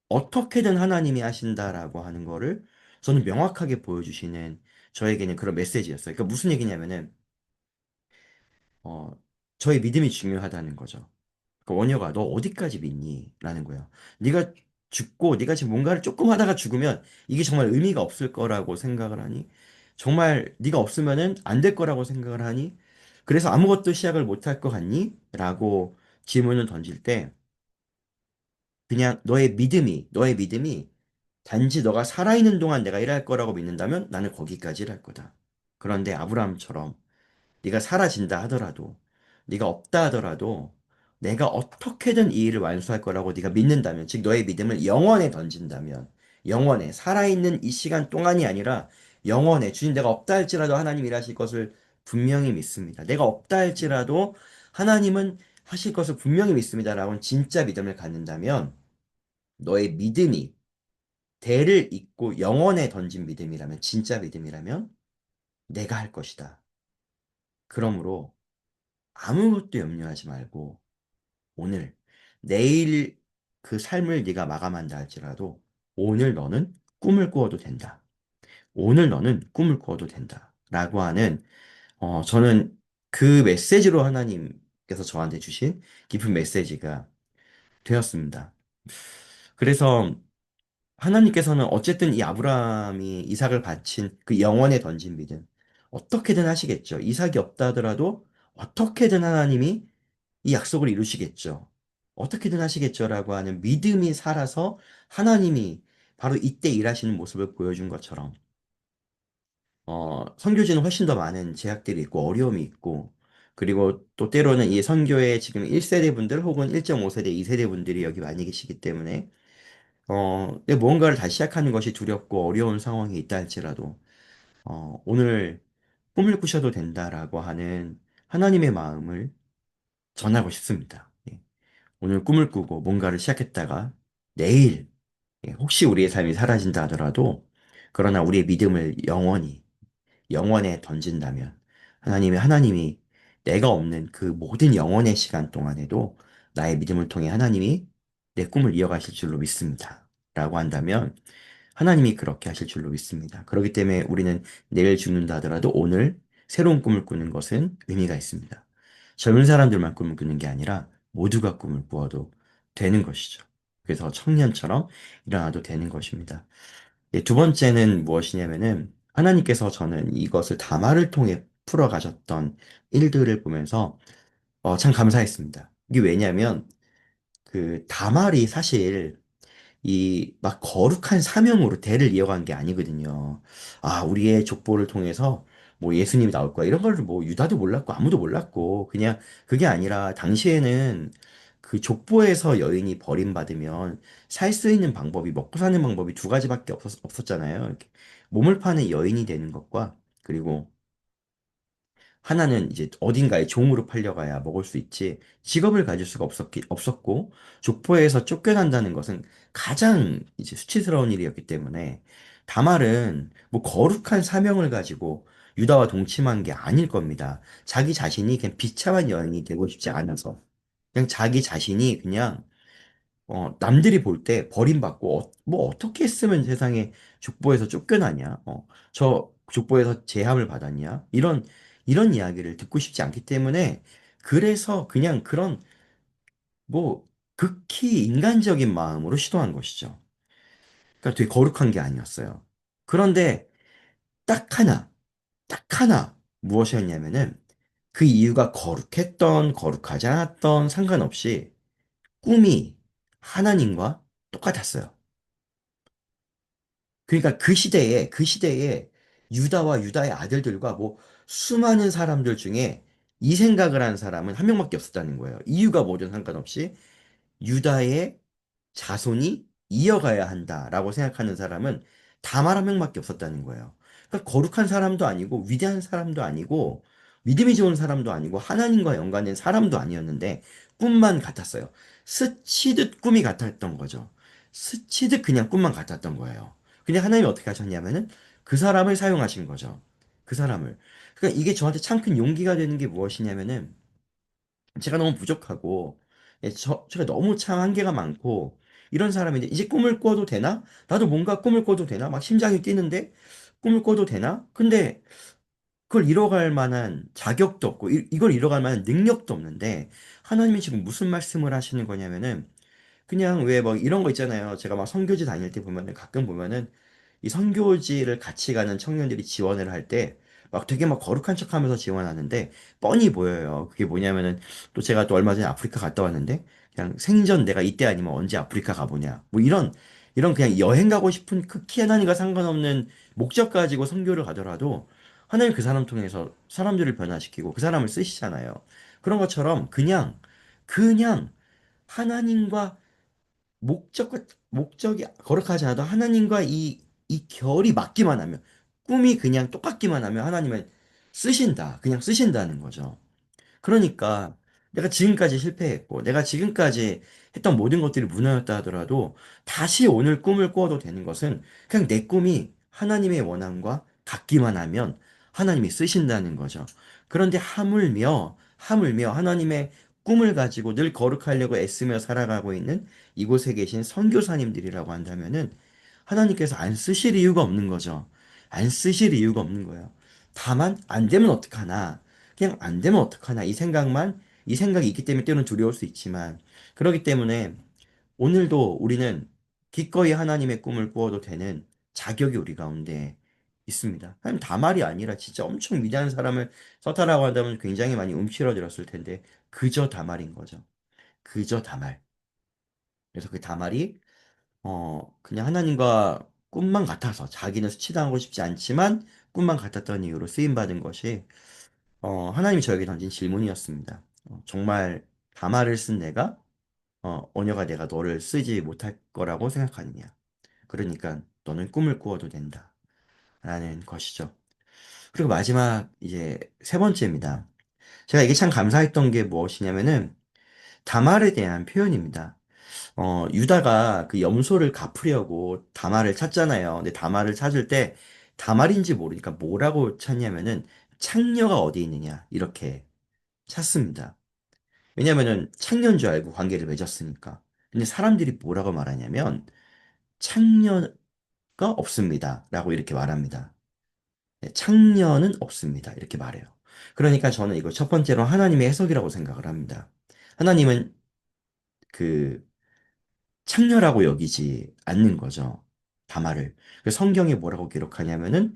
어떻게든 하나님이 하신다라고 하는 거를 저는 명확하게 보여주시는 저에게는 그런 메시지였어요. 그러니까 무슨 얘기냐면은 어, 저의 믿음이 중요하다는 거죠. 그러니까 원효가 너 어디까지 믿니? 라는 거예요. 네가 죽고 네가 지금 뭔가를 조금 하다가 죽으면 이게 정말 의미가 없을 거라고 생각을 하니? 정말 네가 없으면은 안 될 거라고 생각을 하니? 그래서 아무것도 시작을 못 할 것 같니? 라고 질문을 던질 때 그냥 너의 믿음이 단지 너가 살아있는 동안 내가 일할 거라고 믿는다면 나는 거기까지 일할 거다. 그런데 아브라함처럼 네가 사라진다 하더라도 네가 없다 하더라도 내가 어떻게든 이 일을 완수할 거라고 네가 믿는다면 즉 너의 믿음을 영원에 던진다면 영원에 살아있는 이 시간 동안이 아니라 영원에 주님 내가 없다 할지라도 하나님 일하실 것을 분명히 믿습니다. 내가 없다 할지라도 하나님은 하실 것을 분명히 믿습니다라고 진짜 믿음을 갖는다면 너의 믿음이 대를 잇고 영원에 던진 믿음이라면 진짜 믿음이라면 내가 할 것이다. 그러므로 아무것도 염려하지 말고 오늘, 내일 그 삶을 네가 마감한다 할지라도 오늘 너는 꿈을 꾸어도 된다. 오늘 너는 꿈을 꾸어도 된다. 라고 하는 저는 그 메시지로 하나님께서 저한테 주신 깊은 메시지가 되었습니다. 그래서 하나님께서는 어쨌든 이 아브라함이 이삭을 바친 그 영원에 던진 믿음 어떻게든 하시겠죠. 이삭이 없다 하더라도 어떻게든 하나님이 이 약속을 이루시겠죠. 어떻게든 하시겠죠라고 하는 믿음이 살아서 하나님이 바로 이때 일하시는 모습을 보여준 것처럼 선교지는 훨씬 더 많은 제약들이 있고 어려움이 있고 그리고 또 때로는 이 선교의 지금 1세대 분들 혹은 1.5세대, 2세대 분들이 여기 많이 계시기 때문에 근데 무언가를 다시 시작하는 것이 두렵고 어려운 상황이 있다 할지라도 오늘 꿈을 꾸셔도 된다라고 하는 하나님의 마음을 전하고 싶습니다. 예. 오늘 꿈을 꾸고 뭔가를 시작했다가 내일 혹시 우리의 삶이 사라진다 하더라도 그러나 우리의 믿음을 영원에 던진다면 하나님이 내가 없는 그 모든 영원의 시간 동안에도 나의 믿음을 통해 하나님이 내 꿈을 이어가실 줄로 믿습니다. 라고 한다면 하나님이 그렇게 하실 줄로 믿습니다. 그렇기 때문에 우리는 내일 죽는다 하더라도 오늘 새로운 꿈을 꾸는 것은 의미가 있습니다. 젊은 사람들만 꿈을 꾸는 게 아니라 모두가 꿈을 꾸어도 되는 것이죠. 그래서 청년처럼 일어나도 되는 것입니다. 두 번째는 무엇이냐면은 하나님께서 저는 이것을 담화를 통해 풀어가셨던 일들을 보면서 참 감사했습니다. 이게 왜냐면 그 담화이 사실 이 막 거룩한 사명으로 대를 이어간 게 아니거든요. 아, 우리의 족보를 통해서 뭐 예수님이 나올 거야. 이런 걸 뭐 유다도 몰랐고 아무도 몰랐고 그냥 그게 아니라 당시에는 그 족보에서 여인이 버림받으면 살 수 있는 방법이 먹고 사는 방법이 두 가지밖에 없었잖아요. 이렇게 몸을 파는 여인이 되는 것과 그리고 하나는 이제 어딘가에 종으로 팔려가야 먹을 수 있지 직업을 가질 수가 없었고 족보에서 쫓겨난다는 것은 가장 이제 수치스러운 일이었기 때문에 다말은 뭐 거룩한 사명을 가지고 유다와 동침한 게 아닐 겁니다. 자기 자신이 그냥 비참한 여인이 되고 싶지 않아서 그냥 자기 자신이 그냥 남들이 볼 때 버림받고, 뭐 어떻게 했으면 세상에 족보에서 쫓겨나냐? 저 족보에서 제함을 받았냐? 이런 이야기를 듣고 싶지 않기 때문에, 그래서 그냥 그런, 뭐, 극히 인간적인 마음으로 시도한 것이죠. 그러니까 되게 거룩한 게 아니었어요. 그런데 딱 하나, 무엇이었냐면은, 그 이유가 거룩하지 않았던 상관없이 꿈이 하나님과 똑같았어요. 그러니까 그 시대에 유다와 유다의 아들들과 뭐 수많은 사람들 중에 이 생각을 한 사람은 한 명밖에 없었다는 거예요. 이유가 뭐든 상관없이 유다의 자손이 이어가야 한다라고 생각하는 사람은 다말 한 명밖에 없었다는 거예요. 그러니까 거룩한 사람도 아니고 위대한 사람도 아니고 믿음이 좋은 사람도 아니고 하나님과 연관된 사람도 아니었는데 꿈만 같았어요. 스치듯 꿈이 같았던 거죠. 스치듯 그냥 꿈만 같았던 거예요. 근데 하나님이 어떻게 하셨냐면은 그 사람을 사용하신 거죠. 그 사람을. 그러니까 이게 저한테 참 큰 용기가 되는 게 무엇이냐면은 제가 너무 부족하고, 제가 너무 참 한계가 많고, 이런 사람인데, 이제 꿈을 꿔도 되나? 나도 뭔가 꿈을 꿔도 되나? 막 심장이 뛰는데, 꿈을 꿔도 되나? 근데, 그걸 이뤄갈 만한 자격도 없고, 이걸 이뤄갈 만한 능력도 없는데, 하나님이 지금 무슨 말씀을 하시는 거냐면은, 그냥 왜 뭐 이런 거 있잖아요. 제가 막 선교지 다닐 때 보면은, 가끔 보면은, 이 선교지를 같이 가는 청년들이 지원을 할 때, 막 되게 막 거룩한 척 하면서 지원하는데, 뻔히 보여요. 그게 뭐냐면은, 또 제가 또 얼마 전에 아프리카 갔다 왔는데, 그냥 생전 내가 이때 아니면 언제 아프리카 가보냐. 뭐 이런 그냥 여행 가고 싶은 극히 하나님과 상관없는 목적 가지고 선교를 가더라도, 하나님 그 사람 통해서 사람들을 변화시키고 그 사람을 쓰시잖아요. 그런 것처럼 그냥 하나님과 목적이 거룩하지 않아도 하나님과 이 결이 맞기만 하면, 꿈이 그냥 똑같기만 하면 하나님은 그냥 쓰신다는 거죠. 그러니까 내가 지금까지 실패했고, 내가 지금까지 했던 모든 것들이 무너졌다 하더라도 다시 오늘 꿈을 꾸어도 되는 것은 그냥 내 꿈이 하나님의 원함과 같기만 하면 하나님이 쓰신다는 거죠. 그런데 하물며 하나님의 꿈을 가지고 늘 거룩하려고 애쓰며 살아가고 있는 이곳에 계신 선교사님들이라고 한다면은 하나님께서 안 쓰실 이유가 없는 거죠. 안 쓰실 이유가 없는 거예요. 다만 안 되면 어떡하나, 그냥 안 되면 어떡하나 이 생각이 있기 때문에 때로는 두려울 수 있지만 그렇기 때문에 오늘도 우리는 기꺼이 하나님의 꿈을 꾸어도 되는 자격이 우리 가운데 있습니다. 하나님 다말이 아니라 진짜 엄청 위대한 사람을 썼다라고 한다면 굉장히 많이 움츠러들었을 텐데 그저 다말인 거죠. 그저 다말. 그래서 그 다말이 그냥 하나님과 꿈만 같아서 자기는 수치당하고 싶지 않지만 꿈만 같았던 이유로 쓰임 받은 것이 하나님이 저에게 던진 질문이었습니다. 정말 다말을 쓴 내가 언여가 내가 너를 쓰지 못할 거라고 생각하느냐. 그러니까 너는 꿈을 꾸어도 된다. 라는 것이죠. 그리고 마지막 이제 세 번째입니다. 제가 이게 참 감사했던 게 무엇이냐면은 다말에 대한 표현입니다. 유다가 그 염소를 갚으려고 다말을 찾잖아요. 근데 다말을 찾을 때 다말인지 모르니까 뭐라고 찾냐면은 창녀가 어디 있느냐 이렇게 찾습니다. 왜냐면은 창녀인 줄 알고 관계를 맺었으니까. 근데 사람들이 뭐라고 말하냐면 창녀가 없습니다. 라고 이렇게 말합니다. 네, 창녀는 없습니다. 이렇게 말해요. 그러니까 저는 이거 첫 번째로 하나님의 해석이라고 생각을 합니다. 하나님은 그 창녀라고 여기지 않는 거죠. 다말을. 그 성경에 뭐라고 기록하냐면은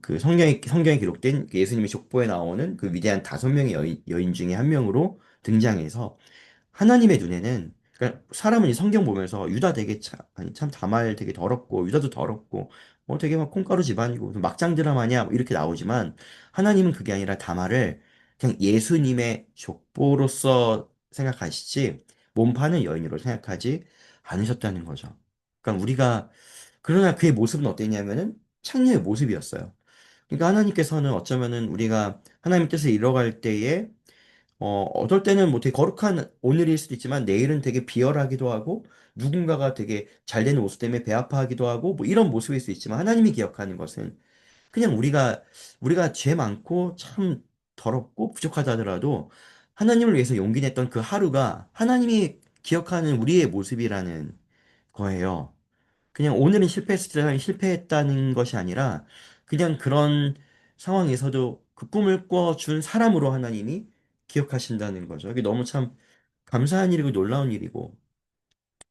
그 성경에 기록된 그 예수님의 족보에 나오는 그 위대한 5명의 여인 중에 한 명으로 등장해서 하나님의 눈에는 그러니까 사람은 이 성경 보면서 유다 되게 참, 아니 참 다말 되게 더럽고 유다도 더럽고 되게 막 콩가루 집안이고 무슨 막장 드라마냐 뭐 이렇게 나오지만 하나님은 그게 아니라 다말을 그냥 예수님의 족보로서 생각하시지 몸파는 여인으로 생각하지 않으셨다는 거죠. 그러니까 우리가 그러나 그의 모습은 어땠냐면은 창녀의 모습이었어요. 그러니까 하나님께서는 어쩌면은 우리가 하나님의 뜻을 이뤄갈 때에 어떨 때는 뭐 되게 거룩한 오늘일 수도 있지만 내일은 되게 비열하기도 하고 누군가가 되게 잘 되는 모습 때문에 배 아파하기도 하고 뭐 이런 모습일 수 있지만 하나님이 기억하는 것은 그냥 우리가 죄 많고 참 더럽고 부족하다 하더라도 하나님을 위해서 용기 냈던 그 하루가 하나님이 기억하는 우리의 모습이라는 거예요. 그냥 오늘은 실패했을 때 실패했다는 것이 아니라 그냥 그런 상황에서도 그 꿈을 꿔준 사람으로 하나님이 기억하신다는 거죠. 이게 너무 참 감사한 일이고 놀라운 일이고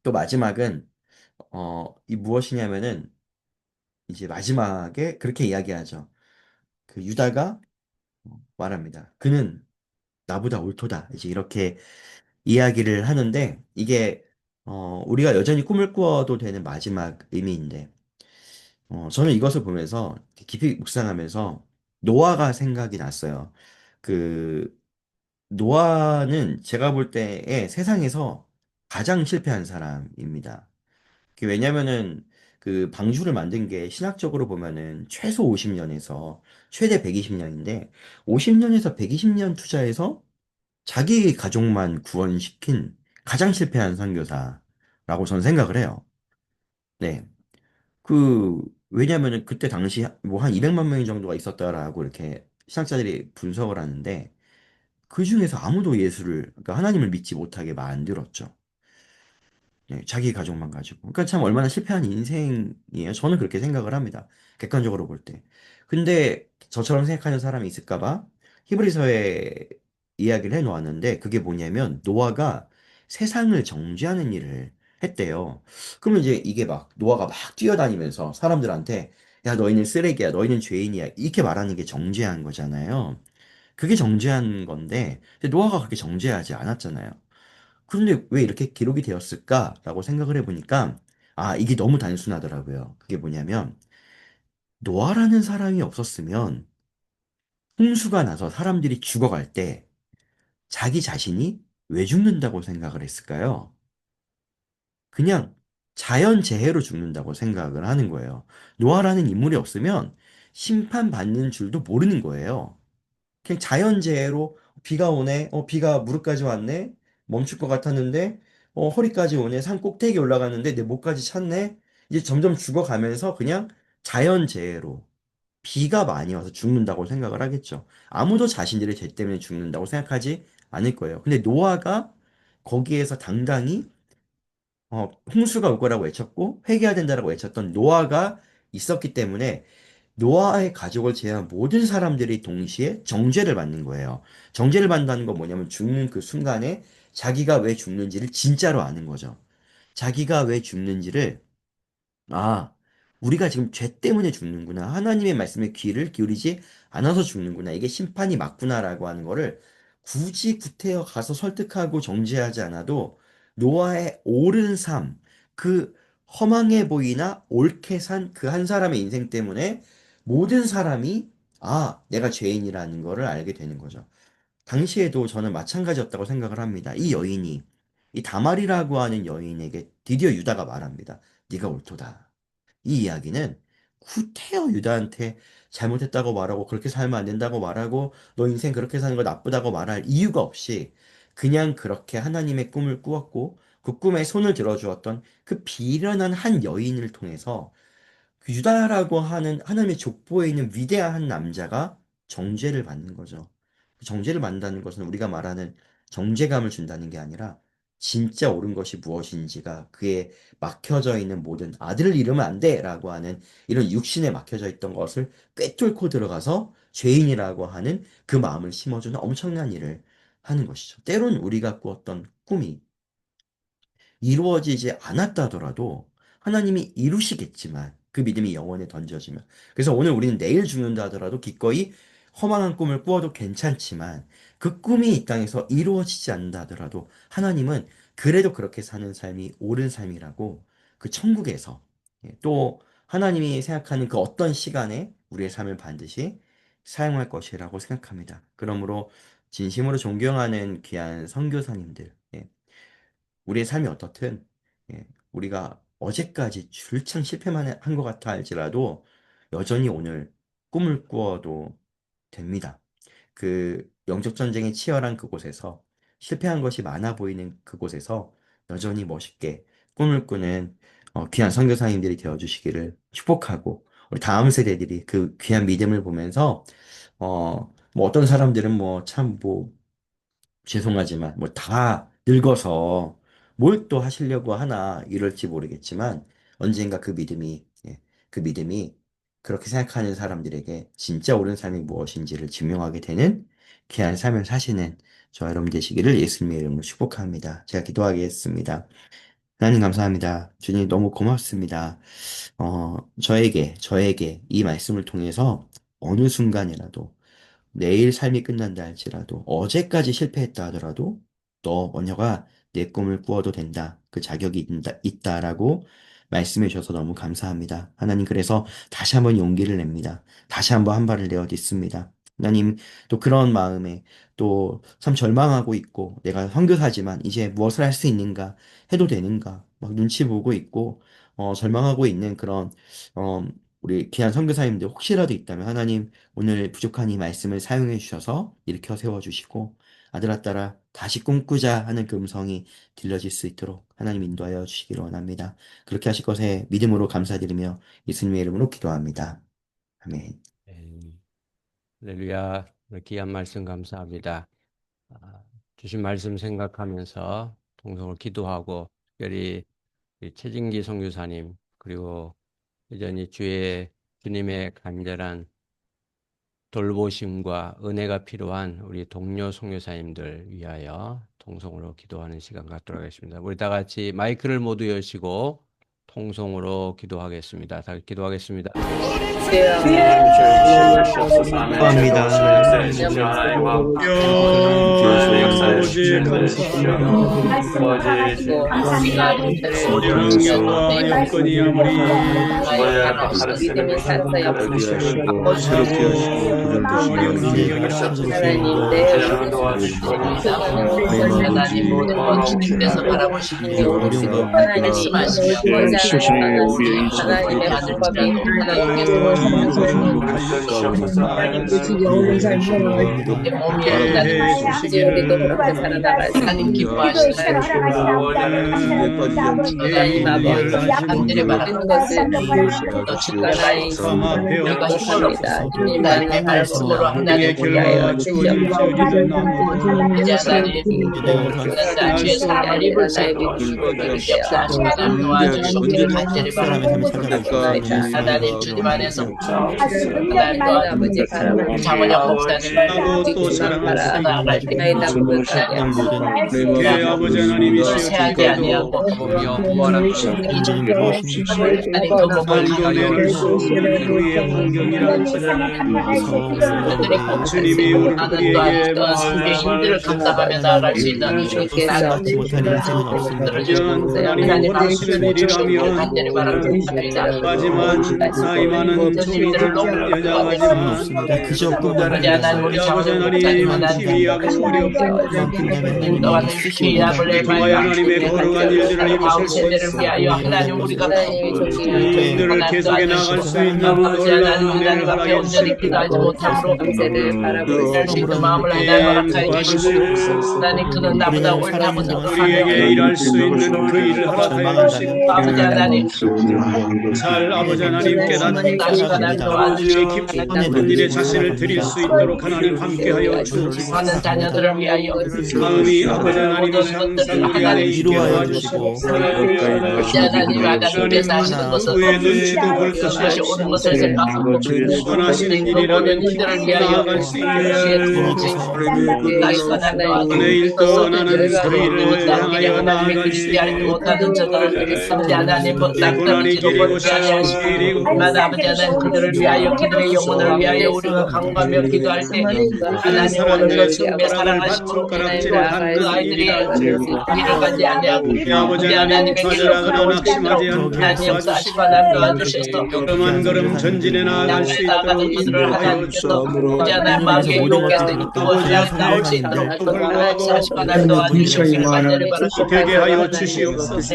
또 마지막은 이 무엇이냐면은 이제 마지막에 그렇게 이야기하죠. 그 유다가 말합니다. 그는 나보다 옳도다. 이제 이렇게 이야기를 하는데 이게 우리가 여전히 꿈을 꾸어도 되는 마지막 의미인데 저는 이것을 보면서 깊이 묵상하면서 노아가 생각이 났어요. 그 노아는 제가 볼 때에 세상에서 가장 실패한 사람입니다. 왜냐면은 그 방주를 만든 게 신학적으로 보면은 최소 50년에서 최대 120년인데 50년에서 120년 투자해서 자기 가족만 구원시킨 가장 실패한 선교사라고 저는 생각을 해요. 네. 왜냐면은 그때 당시 뭐 한 200만 명 정도가 있었다라고 이렇게 신학자들이 분석을 하는데 그 중에서 아무도 그러니까 하나님을 믿지 못하게 만들었죠. 네, 자기 가족만 가지고. 그러니까 참 얼마나 실패한 인생이에요. 저는 그렇게 생각을 합니다. 객관적으로 볼 때. 근데 저처럼 생각하는 사람이 있을까 봐 히브리서에 이야기를 해 놓았는데 그게 뭐냐면 노아가 세상을 정죄하는 일을 했대요. 그러면 이제 이게 막 노아가 막 뛰어다니면서 사람들한테 야, 너희는 쓰레기야, 너희는 죄인이야. 이렇게 말하는 게 정죄한 거잖아요. 그게 정죄한 건데 근데 노아가 그렇게 정죄하지 않았잖아요. 그런데 왜 이렇게 기록이 되었을까라고 생각을 해보니까, 이게 너무 단순하더라고요. 그게 뭐냐면, 노아라는 사람이 없었으면, 홍수가 나서 사람들이 죽어갈 때, 자기 자신이 왜 죽는다고 생각을 했을까요? 그냥 자연재해로 죽는다고 생각을 하는 거예요. 노아라는 인물이 없으면 심판받는 줄도 모르는 거예요. 그냥 자연재해로 비가 오네, 비가 무릎까지 왔네, 멈출 것 같았는데, 허리까지 오네, 산 꼭대기 올라갔는데 내 목까지 찼네, 이제 점점 죽어가면서 그냥 자연재해로 비가 많이 와서 죽는다고 생각을 하겠죠. 아무도 자신들의 죄 때문에 죽는다고 생각하지 않을 거예요. 근데 노아가 거기에서 당당히 홍수가 올 거라고 외쳤고 회개해야 된다라고 외쳤던 노아가 있었기 때문에 노아의 가족을 제외한 모든 사람들이 동시에 정죄를 받는 거예요. 정죄를 받는다는 건 뭐냐면 죽는 그 순간에 자기가 왜 죽는지를 진짜로 아는 거죠. 자기가 왜 죽는지를 아, 우리가 지금 죄 때문에 죽는구나. 하나님의 말씀에 귀를 기울이지 않아서 죽는구나. 이게 심판이 맞구나라고 하는 거를 굳이 구태여 가서 설득하고 정죄하지 않아도 노아의 옳은 삶, 그 허망해 보이나 옳게 산 그 한 사람의 인생 때문에 모든 사람이 내가 죄인이라는 거를 알게 되는 거죠. 당시에도 저는 마찬가지였다고 생각을 합니다. 이 여인이, 이 다말이라고 하는 여인에게 드디어 유다가 말합니다. 네가 옳도다. 이 이야기는 구태여 유다한테 잘못했다고 말하고 그렇게 살면 안 된다고 말하고 너 인생 그렇게 사는 거 나쁘다고 말할 이유가 없이 그냥 그렇게 하나님의 꿈을 꾸었고 그 꿈에 손을 들어주었던 그 비련한 한 여인을 통해서 그 유다라고 하는 하나님의 족보에 있는 위대한 남자가 정죄를 받는 거죠. 정죄를 받는다는 것은 우리가 말하는 정죄감을 준다는 게 아니라 진짜 옳은 것이 무엇인지가 그에 막혀져 있는 모든 아들을 잃으면 안 돼라고 하는 이런 육신에 막혀져 있던 것을 꿰뚫고 들어가서 죄인이라고 하는 그 마음을 심어주는 엄청난 일을 하는 것이죠. 때론 우리가 꾸었던 꿈이 이루어지지 않았다 하더라도 하나님이 이루시겠지만 그 믿음이 영원에 던져지면 그래서 오늘 우리는 내일 죽는다 하더라도 기꺼이 허망한 꿈을 꾸어도 괜찮지만 그 꿈이 이 땅에서 이루어지지 않는다 하더라도 하나님은 그래도 그렇게 사는 삶이 옳은 삶이라고 그 천국에서 또 하나님이 생각하는 그 어떤 시간에 우리의 삶을 반드시 사용할 것이라고 생각합니다. 그러므로 진심으로 존경하는 귀한 선교사님들, 우리의 삶이 어떻든 우리가 어제까지 줄창 실패만 한 것 같아 할지라도 여전히 오늘 꿈을 꾸어도 됩니다. 그 영적 전쟁이 치열한 그곳에서 실패한 것이 많아 보이는 그곳에서 여전히 멋있게 꿈을 꾸는 귀한 선교사님들이 되어 주시기를 축복하고 우리 다음 세대들이 그 귀한 믿음을 보면서 뭐 어떤 사람들은 뭐참뭐 죄송하지만 뭐 다 늙어서 뭘 또 하시려고 하나 이럴지 모르겠지만 언젠가 그 믿음이 그렇게 생각하는 사람들에게 진짜 옳은 삶이 무엇인지를 증명하게 되는 귀한 삶을 사시는 저 여러분 되시기를 예수님의 이름으로 축복합니다. 제가 기도하겠습니다. 하나님 감사합니다. 주님 너무 고맙습니다. 저에게 이 말씀을 통해서 어느 순간이라도 내일 삶이 끝난다 할지라도 어제까지 실패했다 하더라도 너 원녀가 내 꿈을 꾸어도 된다. 그 자격이 있다라고 말씀해 주셔서 너무 감사합니다. 하나님 그래서 다시 한번 용기를 냅니다. 다시 한번 한 발을 내어 딛습니다. 하나님 또 그런 마음에 또 참 절망하고 있고 내가 선교사지만 이제 무엇을 할 수 있는가 해도 되는가 막 눈치 보고 있고 절망하고 있는 그런 어, 우리 귀한 선교사님들 혹시라도 있다면 하나님 오늘 부족한 이 말씀을 사용해 주셔서 일으켜 세워 주시고 아들아 딸아 다시 꿈꾸자 하는 그 음성이 들려질 수 있도록 하나님 인도하여 주시기를 원합니다. 그렇게 하실 것에 믿음으로 감사드리며 예수님의 이름으로 기도합니다. 아멘. 할렐루야. 귀한 말씀 감사합니다. 주신 말씀 생각하면서 통성을 기도하고 특별히 이 최진기 선교사님 그리고 여전히 주님의 간절한 돌보심과 은혜가 필요한 우리 동료 선교사님들 위하여 통성으로 기도하는 시간 갖도록 하겠습니다. 우리 다 같이 마이크를 모두 여시고 통성으로 기도하겠습니다. 다 기도하겠습니다. 하나님 모든 것 주님께서 바라보시는 게 옳으시고 말씀하시며 하나님의 방법이 하나님께서 영원한 삶을 몸이 온다는 이제 우리도 그렇게 살아나갈 하나님 기뻐하시나요? 하나님 아버지 하늘에 바라는 것을 또 주가나이 우리가 힘입니다. 하나님의 말씀으로 하나님 위하여 이제 하나님 그런다 주의 사랑이 나에게 주시고 역사하시는 도와주시기를 간절히 바랍니다. 하나님 주님 안에서 하나님 아버지 바라보고 장원영 목사님 살아나갈 때나이다 아버지 하나님이시여 세하지 아니하고 주님이 우리에게 힘들을 감당하며 나아갈 수 있는 주님께서 하나님 원하시는 일이라면 간절히 바랍니다. 하지만 나이 많은 종이 연약하지만 하나님 우리 아버지 하나님 기이하고 인도하는 기약을 그와 하나님의 거룩한 일들을 이루실 수 세대를 위하여 하나님 우리가 일들을 계속해 나갈 수 있는 놀라운 은혜를 앞에 온전히 기도하지 못함으로 세대를 바라보고 수 있는 마음을 하나님 허락하여 주시고 하나님 그는 나보다 옳다고 우리에게 일할 수 있는 그 일을 허락하여 주시고 아버지 하나님 잘 아버지 하나님 깨닫고 아버지의 깊은 일에 자신을 드릴 수 있도록 하나님 함께하여 주옵소서. 하는 자녀들을 위하여 마음이 아버지 하나님이 항상 우리 안에 있게 도와주시고 하나님 하나님께서 하시는 것은 후에 눈치도 볼 것이 다시 오는 것을 생각하고 원하시는 일이라면 이들을 위하여 나아갈 수 있게 내 일도 나는 그 일을 향하여 나아갈 수 있게 못하는 저들을 아버지 하나님 낙담이지도 못하게 하시고 아버지 하나님 그들을 위하여 그들의 영혼을 위하여 우리가 강구하며 기도할 때 하나님 오늘도 지금의 사랑하시고 그 아이들이 일을 가지 아니하고 아버지 하나님 좌절하거나 낙심하지 않게 하나님 역사하시고 하나님 도와주셔서 걸음 한 걸음 전진해 나아갈 수 있도록 이들을 하나님께서 아버지 하나님 마음에 이롭게 나올 수 있도록 역사하시고 하나님 도와주시기를 간절히 되게 하여 주시옵소서.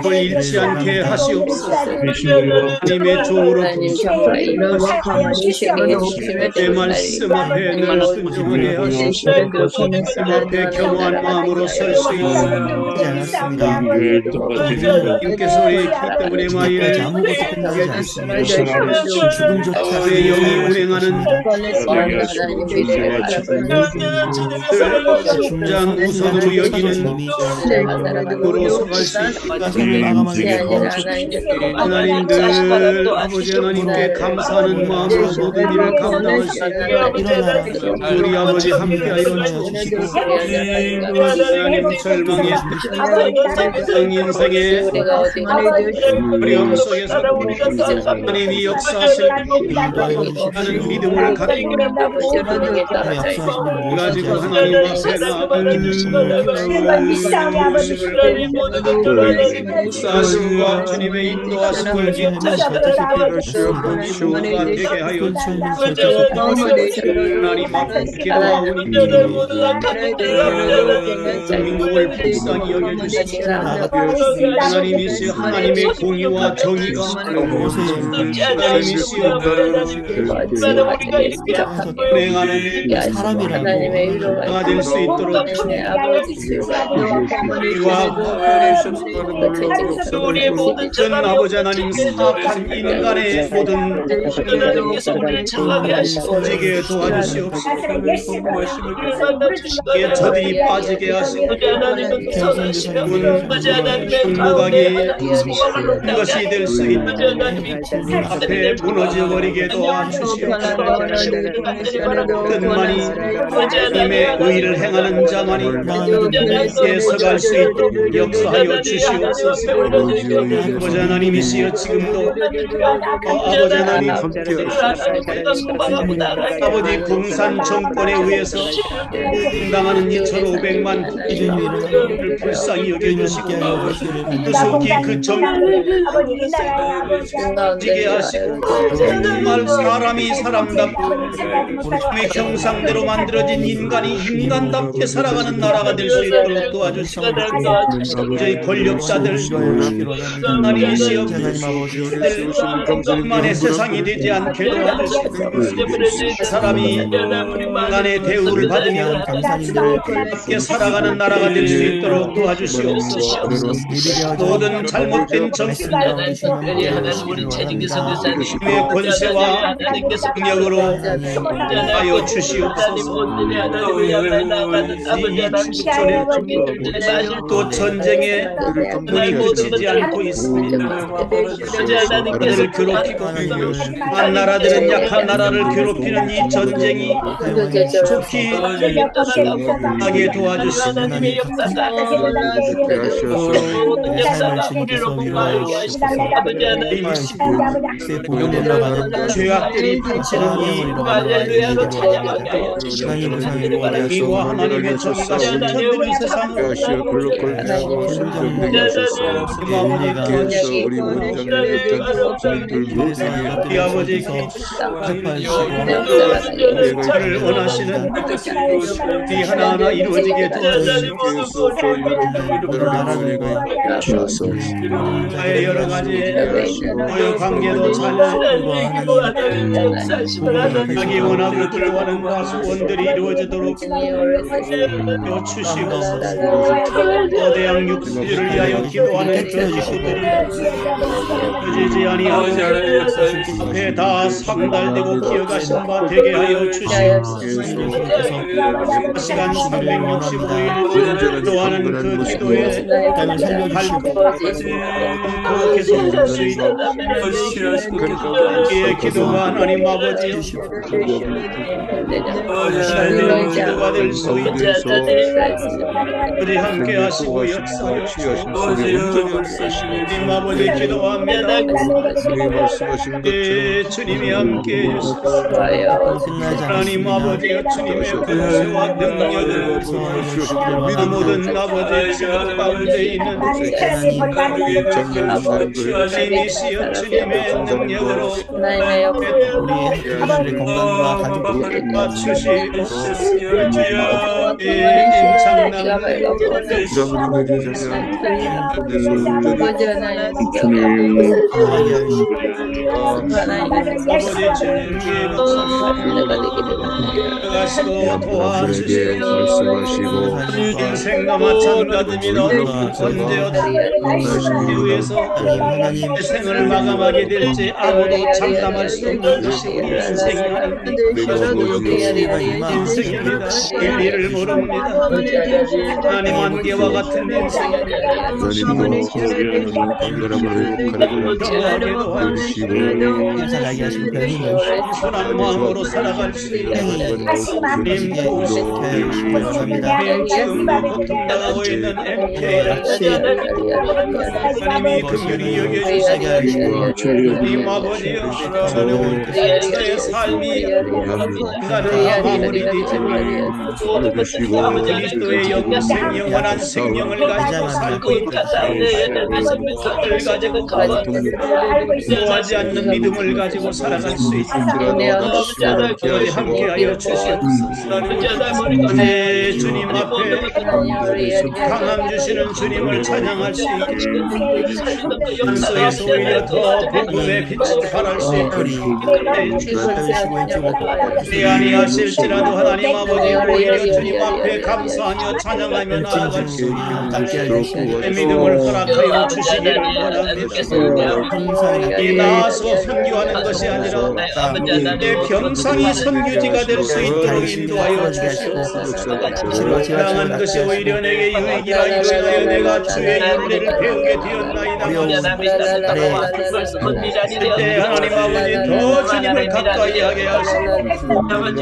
또 잃지 않게 하시옵소서. 하나님의 종으로 내 말씀 앞에 늘 순종하게 하시고 앞에 겸허한 마음으로 설 수 있습니다. 주님께서 우리 기 때문에 마이를 내 영이 운행하는 장 우선으로 여기는 으로 서갈 수 있습니다. 하나님들 아버지 하나님께 감사하는 마음으로 모든 일을 감당할 수 있도록 우리 아버지 함께하여 주옵시고 하나님 절망의 인생의 어려움 속에서 하나님이 역사하실 하는 믿음을 가지고 하나님 앞에 역사하심과 주님의 인도하심을 믿고 되게 하여 하나님 앞에 기도하오니 민국을 불쌍히 여겨주시고 하나님이시여 하나님의 공의와 정의가 하나님이시여 운행하는 자가 될 수 있도록 우리와 우리 모든 아버지 하나님 사악한 인간의 모든 움직이게 도와주시옵소서. 저들이 빠지게 하시고 분노각이 그것이 될 수 있는 앞에 무너져버리게 도와주시옵소서. 끝만이 님의 의를 행하는 자만이 예서갈 수 있도록 역사하여 주시옵소서. 아버지 하나님이시여 지금도 아버지 하나님 아버지 공산 정권에 의해서 당하는 2,500만 국민을 불쌍히 여겨주시고 구속이 그 정권을 지게 하시고 정말 사람이 사람답고 왜 형상대로 만들어진 인간이 인간답게 살아가는 나라가 될 수 있도록 도와주시고 저희 권력자들 하나님이시여 것만의 세상이 되지 않게 도와주시고 사람이 인간의 대우를 받으며 함께 살아가는 나라가 될 수 있도록 도와주시옵소서. 모든 잘못된 정신의 권세와 능력으로 하여 주시옵소서. 또 전쟁에 눈이 그치지 않고 있습니다. 나라들을 괴롭히고 한 나라들은 약한 나라를 괴롭히는 이 전쟁이 좋게 하게 도와주시고 죄악들이 펼치는 이와 하나님의 정의가 실현되는 세상으로 우리 아버지께 저를 원하시는 이 하나하나 이루어지게 도와주시옵소서. 나의 여러 가지 관계도 잘 자기 원하고 들어가는 소원들이 이루어지도록 주시옵소서. 거대한 육수를 위하여 기도하는 그 식구들이 꺼지지 아니하고 앞에 다 상달되고 기어가신 바 되게 하여 주시옵소서. 시간 365일 기도하는 그 기도에 계속 수 있도록 우리의 기도가 하나님 아버지 잘되는 기도가 될 수 있도록 우리 함께 하시고 역사하여 주시옵소서. 주님 아버지 기도합니다. 주님이 함께 해주시옵소서. 하나님 아버지 주님의 권세와 능력을 모든 아버지 지금 가운데 있는 주님이시여 주님의 능력으로 인생과 마찬가지입니다. 언제어디에서 생을 마감하게 될지 아무도 장담할 수 없는 것이 인생이 인생입니다. 일리를 모릅니다. 하나님 안개와 같은 인생입니다. 선한 마음으로 살아갈 수 있는 지금도 고통당하고 있는 MK를 하나님이 긍휼히 여겨주시고 주님 아버지여 내 삶이 인간은 마무리되지만 그리스도의 영원한 생명을 가지고 살고 있다. 그를 가지고 노하지 않는 믿음을 가지고 살아갈 수 있다. 우리 함께하여 주시옵소서. 주님 앞에 강함 주시는 주님을 찬양할 수 있게 한소에서 오히려 더 복음의 빛을 발할 수 있도록 아니하실지라도 하나님 아버지 오히려 주님 앞에 감사하며 찬양하며 나아갈 수 있게 믿음을 허락하여 주시기를 바랍니다. 이 나아서 선교하는 것이 아니라 내 병상이 선교지가 될 수 있도록 인도하여 주시옵소서. 사랑한 것이 오히려 내게 유익이라 이루어져 내가 주의 윤례를 배우게 되었나이다. 그때 하나님 아버지 더 주님을 가까이 하게 하시고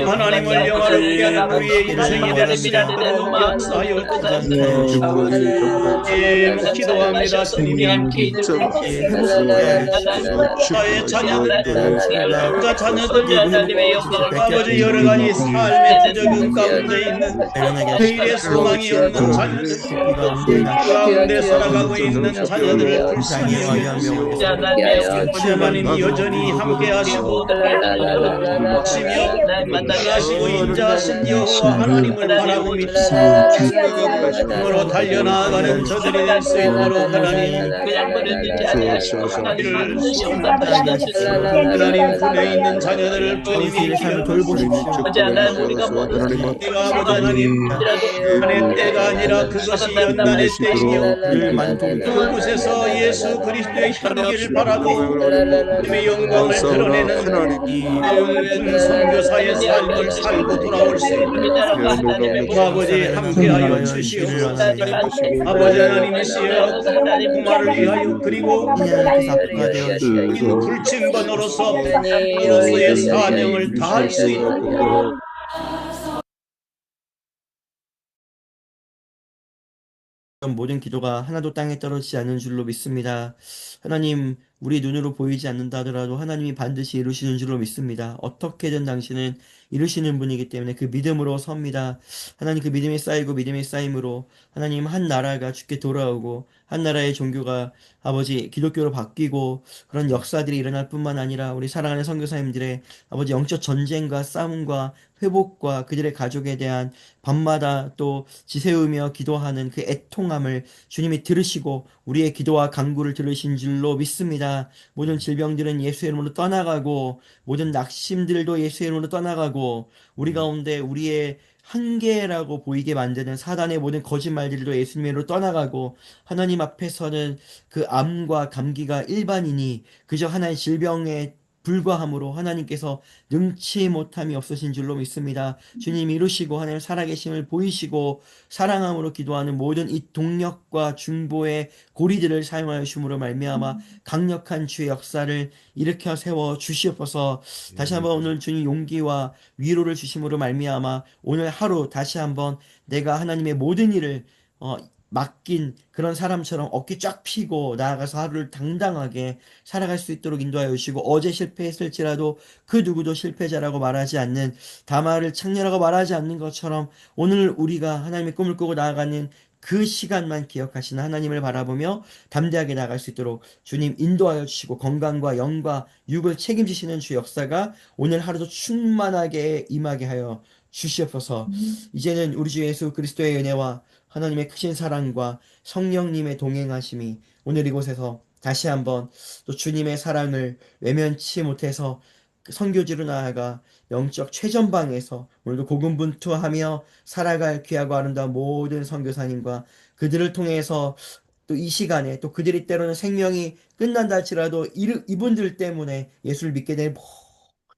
하나님을 영화롭게 하는 우리의 인생이 될 수 있도록 역사하여 주옵소서. 기도합니다. 주님이 함께 있는 나의 자녀들 아버지 여러 가지 삶의 부적응 가운데 있는 회의의 소망이 없는 자녀들 가운데 살아가고 있는 자녀들을 불쌍히 여기시옵소서. 하나님이 여전히 함께 하시고 치며 만나게 하시고 인자하신 여호와 하나님을 바라고 믿습니다. 으로 달려나가는 저들이 될 수 있도록 하나님 그냥 보내주지 아니하시고 하나님 반드시 응답하시는 주님. 하나님 군에 있는 자녀들을 저희 주님이 삶을 기억하시고 돌보십시오. 어제는 우리가 모든 우리가 아버지 하나님 연단의 때가 아니라 그것이 연단의 때이며 그곳에서 예수 그리스도의 향기를 바라고 주님의 영광을 드러내는 이 영분 선교사의 삶을 살고 돌아올 수 있는 아버지 함께하여 주시옵소서. 아버지 하나님이시여 부마를 위하여 그리고 불침번으로서 로서의 사명을 다할 수 있는 모든 기도가 하나도 땅에 떨어지지 않는 줄로 믿습니다. 하나님, 우리 눈으로 보이지 않는다 하더라도 하나님이 반드시 이루시는 줄로 믿습니다. 어떻게든 당신은 이루시는 분이기 때문에 그 믿음으로 섭니다. 하나님, 그 믿음이 쌓이고 믿음이 쌓임으로 하나님, 한 나라가 주께 돌아오고 한 나라의 종교가 아버지 기독교로 바뀌고 그런 역사들이 일어날 뿐만 아니라 우리 사랑하는 선교사님들의 아버지 영적 전쟁과 싸움과 회복과 그들의 가족에 대한 밤마다 또 지새우며 기도하는 그 애통함을 주님이 들으시고 우리의 기도와 간구를 들으신 줄로 믿습니다. 모든 질병들은 예수의 이름으로 떠나가고 모든 낙심들도 예수의 이름으로 떠나가고 우리 가운데 우리의 한계라고 보이게 만드는 사단의 모든 거짓말들도 예수님의 이름으로 떠나가고 하나님 앞에서는 그 암과 감기가 일반이니 그저 하나의 질병에 불과함으로 하나님께서 능치 못함이 없으신 줄로 믿습니다. 주님 이루시고 하나님 살아계심을 보이시고 사랑함으로 기도하는 모든 이 동력과 중보의 고리들을 사용하여 주심으로 말미암아 강력한 주의 역사를 일으켜 세워 주시옵소서. 다시 한번 오늘 주님 용기와 위로를 주심으로 말미암아 오늘 하루 다시 한번 내가 하나님의 모든 일을 맡긴 그런 사람처럼 어깨 쫙 펴고 나아가서 하루를 당당하게 살아갈 수 있도록 인도하여 주시고 어제 실패했을지라도 그 누구도 실패자라고 말하지 않는 다말을 창녀라고 말하지 않는 것처럼 오늘 우리가 하나님의 꿈을 꾸고 나아가는 그 시간만 기억하시는 하나님을 바라보며 담대하게 나아갈 수 있도록 주님 인도하여 주시고 건강과 영과 육을 책임지시는 주 역사가 오늘 하루도 충만하게 임하게 하여 주시옵소서. 이제는 우리 주 예수 그리스도의 은혜와 하나님의 크신 사랑과 성령님의 동행하심이 오늘 이곳에서 다시 한번 또 주님의 사랑을 외면치 못해서 그 선교지로 나아가 영적 최전방에서 오늘도 고군분투하며 살아갈 귀하고 아름다운 모든 선교사님과 그들을 통해서 또 이 시간에 또 그들이 때로는 생명이 끝난다 할지라도 이분들 때문에 예수를 믿게 될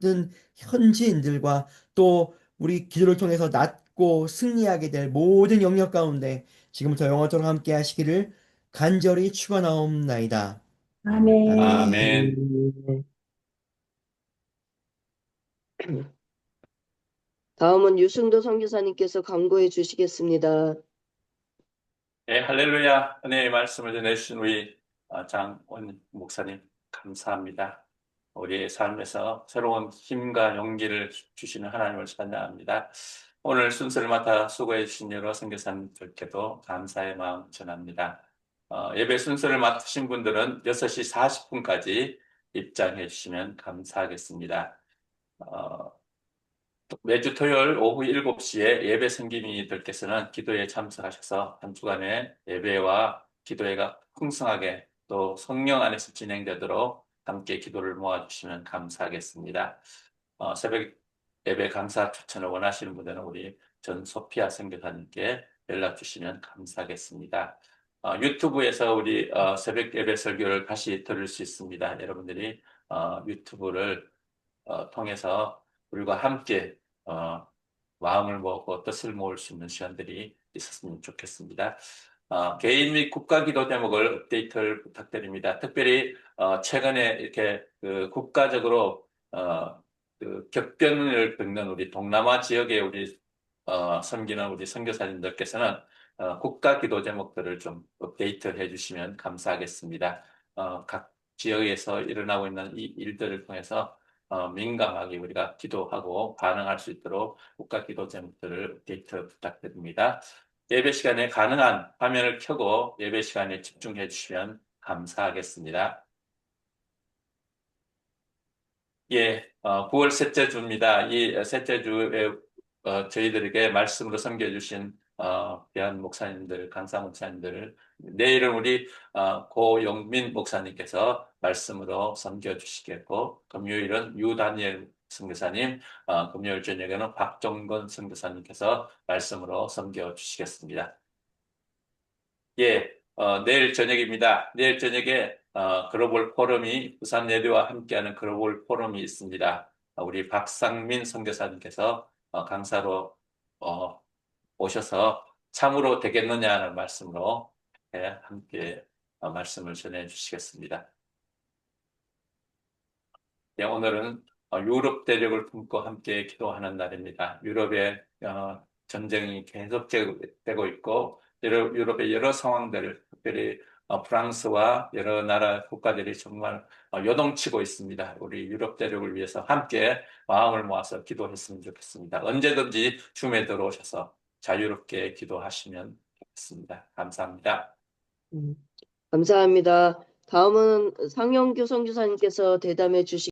모든 현지인들과 또 우리 기도를 통해서 낫고 승리하게 될 모든 영역 가운데 지금부터 영원토록 함께 하시기를 간절히 축원하옵나이다. 아멘. 아멘. 다음은 유승도 선교사님께서 강구해 주시겠습니다. 네, 할렐루야. 은혜의 말씀을 전해주신 우리 장원 목사님 감사합니다. 우리의 삶에서 새로운 힘과 용기를 주시는 하나님을 찬양합니다. 오늘 순서를 맡아 수고해 주신 여러 선교사님들께도 감사의 마음 전합니다. 예배 순서를 맡으신 분들은 6시 40분까지 입장해 주시면 감사하겠습니다. 매주 토요일 오후 7시에 예배 섬김이들께서는 기도에 참석하셔서 한 주간의 예배와 기도회가 풍성하게 또 성령 안에서 진행되도록 함께 기도를 모아주시면 감사하겠습니다. 새벽 예배 강사 추천을 원하시는 분들은 우리 전 소피아 선교사님께 연락 주시면 감사하겠습니다. 유튜브에서 우리 새벽 예배 설교를 다시 들을 수 있습니다. 여러분들이 유튜브를 통해서 우리가 함께 마음을 모으고 뜻을 모을 수 있는 시간들이 있었으면 좋겠습니다. 개인 및 국가 기도 제목을 업데이트를 부탁드립니다. 특별히 최근에 이렇게 국가적으로 그 격변을 겪는 우리 동남아 지역의 우리 섬기는 우리 선교사님들께서는 국가 기도 제목들을 좀 업데이트해 주시면 감사하겠습니다. 각 지역에서 일어나고 있는 이 일들을 통해서 민감하게 우리가 기도하고 반응할 수 있도록 국가 기도 제목들을 업데이트 부탁드립니다. 예배 시간에 가능한 화면을 켜고 예배 시간에 집중해 주시면 감사하겠습니다. 예, 9월 셋째 주입니다. 이 셋째 주에 저희들에게 말씀으로 섬겨주신 귀한 목사님들, 강사 목사님들, 내일은 우리 고영민 목사님께서 말씀으로 섬겨주시겠고, 금요일은 유다니엘 선교사님, 금요일 저녁에는 박정건 선교사님께서 말씀으로 섬겨주시겠습니다. 예, 내일 저녁입니다. 내일 저녁에 글로벌 포럼이 부산 내리와 함께하는 글로벌 포럼이 있습니다. 우리 박상민 선교사님께서 강사로 오셔서 참으로 되겠느냐는 말씀으로 함께 말씀을 전해 주시겠습니다. 예, 오늘은 유럽 대륙을 품고 함께 기도하는 날입니다. 유럽의 전쟁이 계속되고 있고 유럽의 여러 상황들, 특별히 프랑스와 여러 나라 국가들이 정말 요동치고 있습니다. 우리 유럽 대륙을 위해서 함께 마음을 모아서 기도했으면 좋겠습니다. 언제든지 줌에 들어오셔서 자유롭게 기도하시면 좋겠습니다. 감사합니다. 감사합니다. 다음은 상영규 선교사님께서 대담해 주시